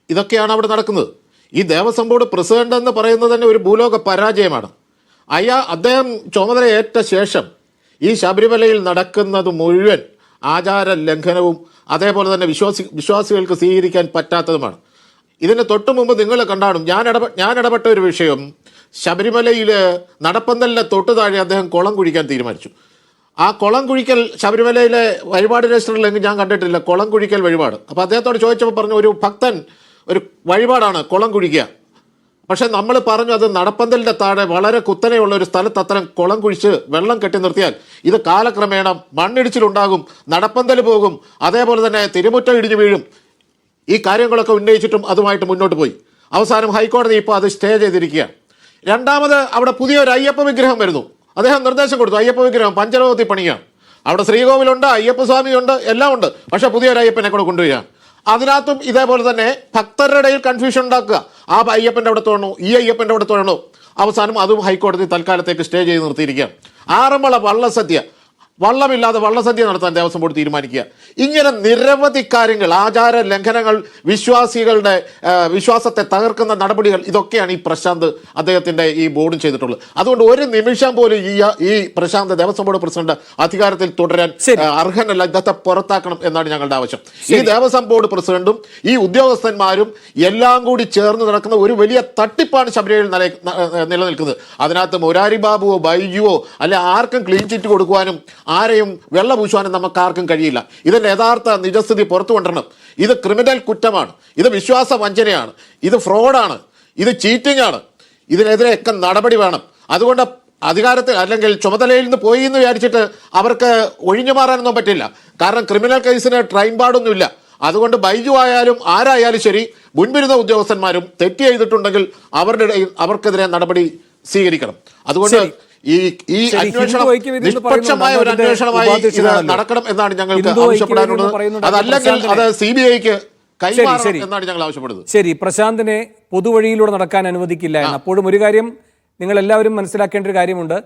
ഇതൊക്കെയാണ് അവിടെ നടക്കുന്നത്. ഈ ദേവസ്വം ബോർഡ് പ്രസിഡന്റ് എന്ന് പറയുന്നത് തന്നെ ഒരു ഭൂലോക പരാജയമാണ്. അദ്ദേഹം ചുമതലയേറ്റ ശേഷം ഈ ശബരിമലയിൽ നടക്കുന്നത് മുഴുവൻ ആചാര ലംഘനവും അതേപോലെ തന്നെ വിശ്വാസികൾക്ക് സ്വീകരിക്കാൻ പറ്റാത്തതുമാണ്. ഇതിന് തൊട്ടു മുമ്പ് നിങ്ങൾ കണ്ടാടും, ഞാൻ ഇടപെട്ട ഒരു വിഷയം, ശബരിമലയിൽ നടപ്പന്തലിലെ തൊട്ടു താഴെ അദ്ദേഹം കുളം കുഴിക്കാൻ തീരുമാനിച്ചു. ആ കുളം കുഴിക്കൽ ശബരിമലയിലെ വഴിപാട് രജിസ്റ്ററിലെങ്കിൽ ഞാൻ കണ്ടിട്ടില്ല കുളം കുഴിക്കൽ വഴിപാട്. അപ്പോൾ അദ്ദേഹത്തോട് ചോദിച്ചപ്പോൾ പറഞ്ഞു, ഒരു ഭക്തൻ ഒരു വഴിപാടാണ് കുളം കുഴിക്കുക. പക്ഷെ നമ്മൾ പറഞ്ഞു അത് നടപ്പന്തലിന്റെ താഴെ വളരെ കുത്തനെയുള്ള ഒരു സ്ഥലത്ത് അത്തരം കുളം കുഴിച്ച് വെള്ളം കെട്ടി നിർത്തിയാൽ ഇത് കാലക്രമേണ മണ്ണിടിച്ചിലുണ്ടാകും, നടപ്പന്തൽ പോകും, അതേപോലെ തന്നെ തിരുമുറ്റം ഇടിഞ്ഞു വീഴും. ഈ കാര്യങ്ങളൊക്കെ ഉന്നയിച്ചിട്ടും അതുമായിട്ട് മുന്നോട്ട് പോയി. അവസാനം ഹൈക്കോടതി ഇപ്പോൾ അത് സ്റ്റേ ചെയ്തിരിക്കുകയാണ്. രണ്ടാമത് അവിടെ പുതിയൊരു അയ്യപ്പ വിഗ്രഹം വരുന്നു. അദ്ദേഹം നിർദ്ദേശം കൊടുത്തു, അയ്യപ്പ വിഗ്രഹം പഞ്ചലോകത്തിൽ പണിയാണ്. അവിടെ ശ്രീകോവിലുണ്ട്, അയ്യപ്പസ്വാമിയുണ്ട്, എല്ലാം ഉണ്ട്. പക്ഷെ പുതിയൊരു അയ്യപ്പനെ കൂടെ കൊണ്ടുവരികയാണ്. അതിനകത്തും ഇതേപോലെ തന്നെ ഭക്തരുടെ ഇടയിൽ കൺഫ്യൂഷൻ ഉണ്ടാക്കുക. ആ അയ്യപ്പൻ്റെ അവിടെ തൊഴണോ, ഈ അയ്യപ്പൻ്റെ അവിടെ തൊഴണോ. അവസാനം അതും ഹൈക്കോടതി തൽക്കാലത്തേക്ക് സ്റ്റേ ചെയ്ത് നിർത്തിയിരിക്കുകയാണ്. ആറന്മുള വള്ളസദ്യ, വള്ളമില്ലാതെ വള്ളസദ്യ നടത്താൻ ദേവസ്വം ബോർഡ് തീരുമാനിക്കുക. ഇങ്ങനെ നിരവധി കാര്യങ്ങൾ, ആചാര ലംഘനങ്ങൾ, വിശ്വാസികളുടെ വിശ്വാസത്തെ തകർക്കുന്ന നടപടികൾ, ഇതൊക്കെയാണ് ഈ പ്രശാന്ത് അദ്ദേഹത്തിന്റെ ഈ ബോർഡും ചെയ്തിട്ടുള്ളത്. അതുകൊണ്ട് ഒരു നിമിഷം പോലും ഈ പ്രശാന്ത് ദേവസ്വം ബോർഡ് പ്രസിഡന്റ് അധികാരത്തിൽ തുടരാൻ അർഹനല്ല. ഇദ്ദേഹത്തെ പുറത്താക്കണം എന്നാണ് ഞങ്ങളുടെ ആവശ്യം. ഈ ദേവസ്വം ബോർഡ് പ്രസിഡന്റും ഈ ഉദ്യോഗസ്ഥന്മാരും എല്ലാം കൂടി ചേർന്ന് നടക്കുന്ന ഒരു വലിയ തട്ടിപ്പാണ് ശബരിമലയിൽ നിലനിൽക്കുന്നത്. അതിനകത്ത് മുരാരി ബാബുവോ ബൈജുവോ അല്ലെ ആർക്കും ക്ലീൻ ചിറ്റ് കൊടുക്കുവാനും ആരെയും വെള്ളപൂശുവാനും നമുക്ക് ആർക്കും കഴിയില്ല. ഇതിന്റെ യഥാർത്ഥ നിജസ്ഥിതി പുറത്തു കൊണ്ടുവരണം. ഇത് ക്രിമിനൽ കുറ്റമാണ്, ഇത് വിശ്വാസ വഞ്ചനയാണ്, ഇത് ഫ്രോഡാണ്, ഇത് ചീറ്റിംഗ് ആണ്. ഇതിനെതിരെയൊക്കെ നടപടി വേണം. അതുകൊണ്ട് അധികാരത്തിൽ അല്ലെങ്കിൽ ചുമതലയിൽ നിന്ന് പോയി എന്ന് വിചാരിച്ചിട്ട് അവർക്ക് ഒഴിഞ്ഞു മാറാനൊന്നും പറ്റില്ല. കാരണം ക്രിമിനൽ കേസിന് ട്രൈം പാടൊന്നുമില്ല. അതുകൊണ്ട് ബൈജു ആയാലും ആരായാലും ശരി, മുൻപിരുന്ന ഉദ്യോഗസ്ഥന്മാരും തെറ്റ് ചെയ്തിട്ടുണ്ടെങ്കിൽ അവർക്കെതിരെ നടപടി സ്വീകരിക്കണം. അതുകൊണ്ട് ഈ അന്വേഷണം നിഷ്പക്ഷമായ ഒരു അന്വേഷണമായി ഇത് നടക്കണം എന്നാണ് ഞങ്ങൾക്ക് ആവശ്യപ്പെടാനുള്ളത്. അതല്ലെങ്കിൽ അത് CBIക്ക് കൈമാറണം എന്നാണ് ഞങ്ങൾ ആവശ്യപ്പെടുന്നത്. ശരി, പ്രശാന്തിനെ പൊതുവഴിയിലൂടെ നടക്കാൻ അനുവദിക്കില്ല എന്ന്. അപ്പോഴും ഒരു കാര്യം നിങ്ങൾ എല്ലാവരും മനസ്സിലാക്കേണ്ട ഒരു കാര്യമുണ്ട്.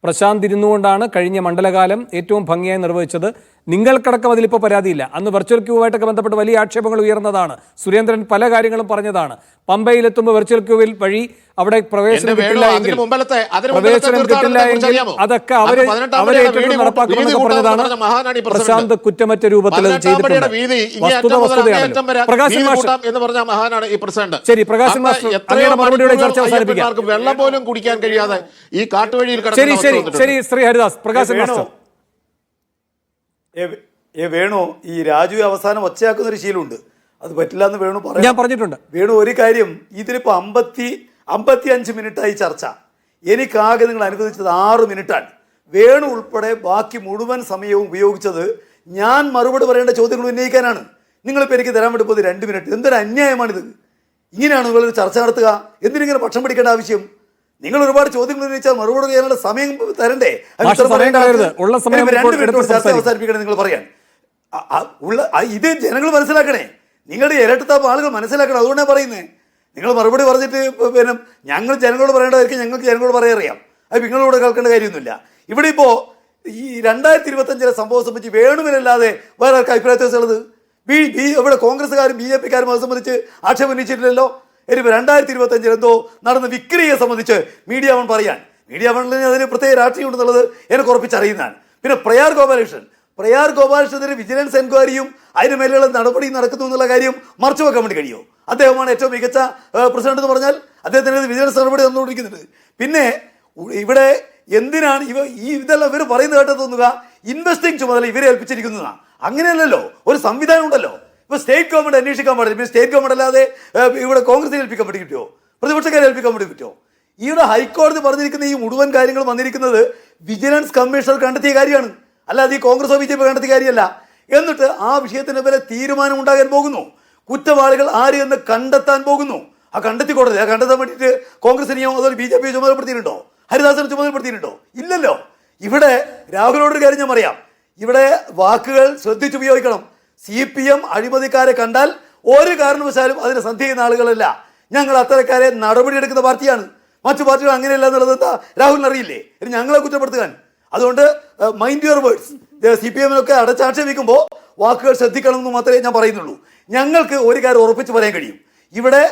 പ്രശാന്ത് ഇരുന്നുകൊണ്ടാണ് കഴിഞ്ഞ മണ്ഡലകാലം ഏറ്റവും ഭംഗിയായി നിർവഹിച്ചത്. നിങ്ങൾക്കടക്കം അതിലിപ്പോൾ പരാതിയില്ല. അന്ന് വെർച്വൽ ക്യൂവായിട്ടൊക്കെ ബന്ധപ്പെട്ട് വലിയ ആക്ഷേപങ്ങൾ ഉയർന്നതാണ്. സുരേന്ദ്രൻ പല കാര്യങ്ങളും പറഞ്ഞതാണ്. പമ്പയിലെത്തുമ്പോൾ വെർച്വൽ ക്യൂവിൽ വഴി അവിടെ പ്രവേശനം കിട്ടില്ല എങ്കിൽ അതൊക്കെ അവരെ നടപ്പാക്കുമെന്നൊക്കെ പറഞ്ഞതാണ്. പ്രശാന്ത് കുറ്റമറ്റ രൂപത്തിൽ ചെയ്തിട്ടുണ്ട്. പ്രകാശൻ മാസ്റ്റർ എന്ന് പറഞ്ഞ മഹാനാണ് ഈ പ്രസിഡന്റ്. ശരി, പ്രകാശൻ മാസ്റ്റർ അങ്ങയുടെ മറുപടിയോടെ ചർച്ച അവസാനിപ്പിക്കാം. വെള്ളം പോലും കുടിക്കാൻ കഴിയാതെ ഈ കാട്ടുവഴിയിൽ ശരി ശരി ശരി ശ്രീ ഹരിദാസ്, പ്രകാശൻ മാസ്റ്റർ. വേണു, ഈ രാജു അവസാനം ഒച്ചയാക്കുന്ന ഒരു ശീലമുണ്ട്, അത് പറ്റില്ല എന്ന് വേണു പറഞ്ഞു. ഞാൻ പറഞ്ഞിട്ടുണ്ട്. വേണു ഒരു കാര്യം, ഇതിലിപ്പോ 55 മിനിറ്റായി ചർച്ച. എനിക്കാകെ നിങ്ങൾ അനുവദിച്ചത് 6 മിനിറ്റാണ്. വേണു ഉൾപ്പെടെ ബാക്കി മുഴുവൻ സമയവും ഉപയോഗിച്ചത് ഞാൻ മറുപടി പറയേണ്ട ചോദ്യങ്ങൾ ഉന്നയിക്കാനാണ്. നിങ്ങളിപ്പോൾ എനിക്ക് തരാൻ വേണ്ടി പോകുന്നത് 2 മിനിറ്റ്. എന്തൊരു അന്യായമാണിത്? ഇങ്ങനെയാണ് നിങ്ങളൊരു ചർച്ച നടത്തുക? എന്തിനിങ്ങനെ പക്ഷം പിടിക്കേണ്ട ആവശ്യം? നിങ്ങൾ ഒരുപാട് ചോദ്യങ്ങൾ ഉന്നയിച്ചാൽ മറുപടി ചെയ്യാനുള്ള സമയം തരണ്ടേ? 2 മിനിറ്റ് ചർച്ച അവസാനിപ്പിക്കണം നിങ്ങൾ പറയാൻ. ഇത് ജനങ്ങൾ മനസ്സിലാക്കണേ. നിങ്ങളുടെ ഇരട്ടത്താപ്പ് ആളുകൾ മനസ്സിലാക്കണം. അതുകൊണ്ടാണ് പറയുന്നത്. നിങ്ങൾ മറുപടി പറഞ്ഞിട്ട് പിന്നെ ഞങ്ങൾ ജനങ്ങളോട് പറയേണ്ടതായിരിക്കും ഞങ്ങൾക്ക് ജനങ്ങളോട് പറയാറിയാം. അത് നിങ്ങളോട് കേൾക്കേണ്ട കാര്യമൊന്നുമില്ല. ഇവിടെ ഇപ്പോൾ ഈ 2025 സംഭവം സംബന്ധിച്ച് വേണുവിനല്ലാതെ വേറെ ആർക്ക് അഭിപ്രായ വ്യത്യാസമുള്ളത്? ഇവിടെ കോൺഗ്രസ്സുകാരും BJPക്കാരും അത് സംബന്ധിച്ച് ആക്ഷേപം ഉന്നയിച്ചിട്ടില്ലല്ലോ. ഇനിയിപ്പോൾ 2025 എന്തോ നടന്ന വിക്രിയെ സംബന്ധിച്ച് മീഡിയ വൺ പറയാൻ, മീഡിയ വണ്ണിന് അതിന് പ്രത്യേക രാഷ്ട്രീയം ഉണ്ടെന്നുള്ളത് എനിക്ക് ഉറപ്പിച്ചറിയുന്നതാണ്. പിന്നെ പ്രയാർ ഗോപാലകൃഷ്ണനെതിരെ വിജിലൻസ് എൻക്വയറിയും അതിന് മേലുള്ള നടപടി നടക്കുന്നു എന്നുള്ള കാര്യം മറച്ചു വെക്കാൻ വേണ്ടി കഴിയുമോ? അദ്ദേഹമാണ് ഏറ്റവും മികച്ച പ്രസിഡന്റ് എന്ന് പറഞ്ഞാൽ അദ്ദേഹത്തിന് വിജിലൻസ് നടപടി തന്നുകൊണ്ടിരിക്കുന്നുണ്ട്. പിന്നെ ഇവിടെ എന്തിനാണ് ഇതെല്ലാം ഇവർ പറയുന്നത് കേട്ടത് തോന്നുക ഇൻവെസ്റ്റിംഗ് ചുമതല ഇവരെ ഏൽപ്പിച്ചിരിക്കുന്നതാണ്. അങ്ങനെയല്ലല്ലോ, ഒരു സംവിധാനം ഉണ്ടല്ലോ. ഇപ്പോൾ സ്റ്റേറ്റ് ഗവൺമെന്റ് അന്വേഷിക്കാൻ പാടില്ല. പിന്നെ സ്റ്റേറ്റ് ഗവൺമെന്റ് അല്ലാതെ ഇവിടെ കോൺഗ്രസിനെ ഏൽപ്പിക്കാൻ വേണ്ടി കിട്ടുമോ? പ്രതിപക്ഷക്കാരെ ഏൽപ്പിക്കാൻ വേണ്ടി പറ്റുമോ? ഇവിടെ ഹൈക്കോടതി പറഞ്ഞിരിക്കുന്ന ഈ മുഴുവൻ കാര്യങ്ങൾ വന്നിരിക്കുന്നത് വിജിലൻസ് കമ്മീഷണർ കണ്ടെത്തിയ കാര്യമാണ്, അല്ലാതെ ഈ കോൺഗ്രസോ BJP കണ്ടെത്തിയ കാര്യമല്ല. എന്നിട്ട് ആ വിഷയത്തിന് വരെ തീരുമാനം ഉണ്ടാകാൻ പോകുന്നു. കുറ്റവാളികൾ ആര് എന്ന് കണ്ടെത്താൻ പോകുന്നു. ആ കണ്ടെത്തിക്കോടതി. ആ കണ്ടെത്താൻ വേണ്ടിയിട്ട് കോൺഗ്രസിനെയോ അതുപോലെ BJP ചുമതലപ്പെടുത്തിയിട്ടുണ്ടോ? ഹരിദാസിനെ ചുമതലപ്പെടുത്തിയിട്ടുണ്ടോ? ഇല്ലല്ലോ. ഇവിടെ രാഹുലിനോടൊരു കാര്യം ഞാൻ പറയാം. ഇവിടെ വാക്കുകൾ ശ്രദ്ധിച്ചുപയോഗിക്കണം. CPM അഴിമതിക്കാരെ കണ്ടാൽ ഒരു കാരണവശാലും അതിന് സന്ധി ചെയ്യുന്ന ആളുകളല്ല. ഞങ്ങൾ അത്തരക്കാരെ നടപടിയെടുക്കുന്ന പാർട്ടിയാണ്. മറ്റു പാർട്ടികൾ അങ്ങനെയല്ല എന്നുള്ളത് എന്താ രാഹുലിന് അറിയില്ലേ? ഇനി ഞങ്ങളെ കുറ്റപ്പെടുത്തുക. അതുകൊണ്ട് മൈൻഡ് യുവർ വേർഡ്സ്. CPMനൊക്കെ അടച്ചാക്ഷേപിക്കുമ്പോൾ വാക്കുകൾ ശ്രദ്ധിക്കണം എന്ന് മാത്രമേ ഞാൻ പറയുന്നുള്ളൂ. ഞങ്ങൾക്ക് ഒരു കാര്യം ഉറപ്പിച്ച് പറയാൻ കഴിയും. ഇവിടെ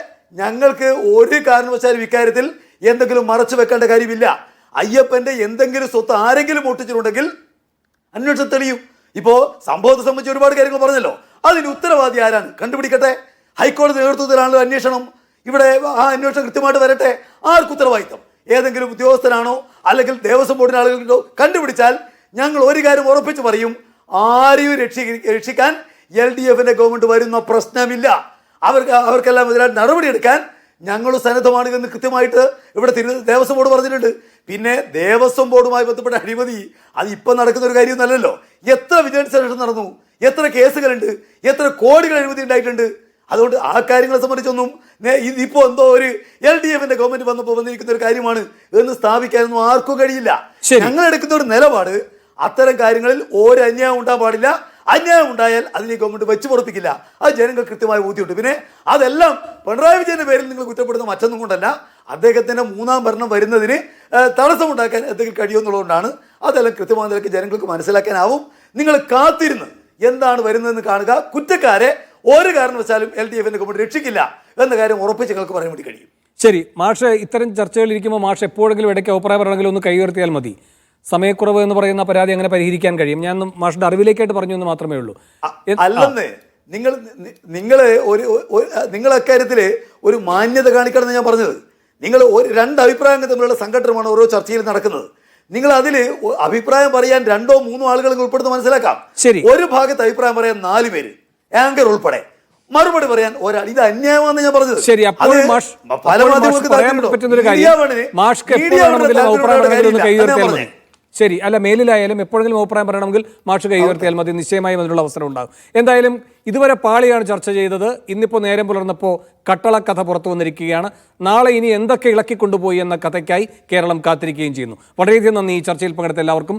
ഞങ്ങൾക്ക് ഒരു കാരണവശാലും ഇക്കാര്യത്തിൽ എന്തെങ്കിലും മറച്ചു വെക്കേണ്ട കാര്യമില്ല. അയ്യപ്പന്റെ എന്തെങ്കിലും സ്വത്ത് ആരെങ്കിലും ഒട്ടിച്ചിട്ടുണ്ടെങ്കിൽ അന്വേഷണം തെളിയും. ഇപ്പോൾ സംഭവത്തെ സംബന്ധിച്ച് ഒരുപാട് കാര്യങ്ങൾ പറഞ്ഞല്ലോ. അതിന് ഉത്തരവാദി ആരാണ്? കണ്ടുപിടിക്കട്ടെ. ഹൈക്കോടതി നേതൃത്വത്തിലാണല്ലോ അന്വേഷണം. ഇവിടെ ആ അന്വേഷണം കൃത്യമായിട്ട് വരട്ടെ. ആർക്ക് ഉത്തരവാദിത്തം? ഏതെങ്കിലും ഉദ്യോഗസ്ഥനാണോ അല്ലെങ്കിൽ ദേവസ്വം ബോർഡിന് ആളുകളുണ്ടോ? കണ്ടുപിടിച്ചാൽ ഞങ്ങൾ ഒരു കാര്യം ഉറപ്പിച്ച് പറയും, ആരെയും രക്ഷിക്കാൻ LDFന്റെ ഗവൺമെന്റ് വരുന്ന പ്രശ്നമില്ല. അവർക്കെല്ലാം എതിരായിട്ട് നടപടിയെടുക്കാൻ ഞങ്ങൾ സന്നദ്ധമാണ് എന്ന് കൃത്യമായിട്ട് ഇവിടെ ദേവസ്വം ബോർഡ് പറഞ്ഞിട്ടുണ്ട്. പിന്നെ ദേവസ്വം ബോർഡുമായി ബന്ധപ്പെട്ട അഴിമതി അത് ഇപ്പം നടക്കുന്ന ഒരു കാര്യമൊന്നുമല്ലല്ലോ. എത്ര വിജിലൻസ് അന്വേഷണം നടന്നു, എത്ര കേസുകളുണ്ട്, എത്ര കോടികൾ അഴിമതി ഉണ്ടായിട്ടുണ്ട്. അതുകൊണ്ട് ആ കാര്യങ്ങളെ സംബന്ധിച്ചൊന്നും ഇതിപ്പോ എന്തോ ഒരു LDFന്റെ ഗവൺമെന്റ് വന്നപ്പോൾ വന്നിരിക്കുന്ന ഒരു കാര്യമാണ് എന്ന് സ്ഥാപിക്കാനൊന്നും ആർക്കും കഴിയില്ല. ഞങ്ങൾ എടുക്കുന്ന ഒരു നിലപാട് അത്തരം കാര്യങ്ങളിൽ ഒരു അന്യായം ഉണ്ടാകാൻ പാടില്ല. അന്യായം ഉണ്ടായാൽ അതിനെ ഗവൺമെന്റ് വെച്ച് പൊറപ്പിക്കില്ല. അത് ജനങ്ങൾ കൃത്യമായി ബോധ്യമുണ്ട്. പിന്നെ അതെല്ലാം പിണറായി വിജയന്റെ പേരിൽ നിങ്ങൾ കുറ്റപ്പെടുന്ന മറ്റൊന്നും കൊണ്ടല്ല, അദ്ദേഹത്തിന്റെ മൂന്നാം ഭരണം വരുന്നതിന് തടസ്സമുണ്ടാക്കാൻ എന്തെങ്കിലും കഴിയുമെന്നുള്ളതുകൊണ്ടാണ്. അതെല്ലാം കൃത്യമായ നിലയ്ക്ക് ജനങ്ങൾക്ക് മനസ്സിലാക്കാനാവും. നിങ്ങൾ കാത്തിരുന്ന് എന്താണ് വരുന്നതെന്ന് കാണുക. കുറ്റക്കാരെ ഒരു കാരണവശാലും LDFന്റെ ഗവൺമെന്റ് രക്ഷിക്കില്ല എന്ന കാര്യം ഉറപ്പിച്ച് ഞങ്ങൾക്ക് പറയാൻ വേണ്ടി കഴിയും. ശരി മാഷ്, ഇത്തരം ചർച്ചകളിൽ ഇരിക്കുമ്പോൾ മാഷ് എപ്പോഴെങ്കിലും ഇടയ്ക്ക് അഭിപ്രായം പറയണമെങ്കിലും ഒന്ന് കൈയുയർത്തിയാൽ മതി. സമയക്കുറവ് എന്ന് പറയുന്ന പരാതി അങ്ങനെ പരിഹരിക്കാൻ കഴിയും. ഞാൻ മാഷിന്റെ അറിവിലേക്കായിട്ട് പറഞ്ഞു എന്ന് മാത്രമേ ഉള്ളൂ. അല്ലെന്ന് നിങ്ങൾ അക്കാര്യത്തില് ഒരു മാന്യത കാണിക്കണം ഞാൻ പറഞ്ഞത്. നിങ്ങൾ രണ്ട് അഭിപ്രായങ്ങൾ തമ്മിലുള്ള സംഘടനമാണ് ഓരോ ചർച്ചയിൽ നടക്കുന്നത്. നിങ്ങൾ അതിൽ അഭിപ്രായം പറയാൻ 2 3 ആളുകൾ ഉൾപ്പെടുന്ന മനസ്സിലാക്കാം. ശരി, ഒരു ഭാഗത്ത് അഭിപ്രായം പറയാൻ 4 പേര്, ആങ്കർ ഉൾപ്പെടെ, മറുപടി പറയാൻ ഒരാൾ. ഇത് അന്യായമാണെന്ന് ഞാൻ പറഞ്ഞത്. ശരി, അപ്പോൾ പല മാധ്യമങ്ങൾക്ക് ശരി, അല്ല മേലിലായാലും എപ്പോഴെങ്കിലും അഭിപ്രായം പറയണമെങ്കിൽ മാഷ് കൈ ഉയർത്തിയാൽ മതി. നിശ്ചയമായും അതിനുള്ള അവസരം ഉണ്ടാകും. എന്തായാലും ഇതുവരെ പാളിയാണ് ചർച്ച ചെയ്തത്. ഇന്നിപ്പോൾ നേരം പുലർന്നപ്പോൾ കട്ടളക്കഥ പുറത്തു വന്നിരിക്കുകയാണ്. നാളെ ഇനി എന്തൊക്കെ ഇളക്കിക്കൊണ്ടുപോയി എന്ന കഥയ്ക്കായി കേരളം കാത്തിരിക്കുകയും ചെയ്യുന്നു. വളരെയധികം നന്ദി ഈ ചർച്ചയിൽ പങ്കെടുത്ത എല്ലാവർക്കും.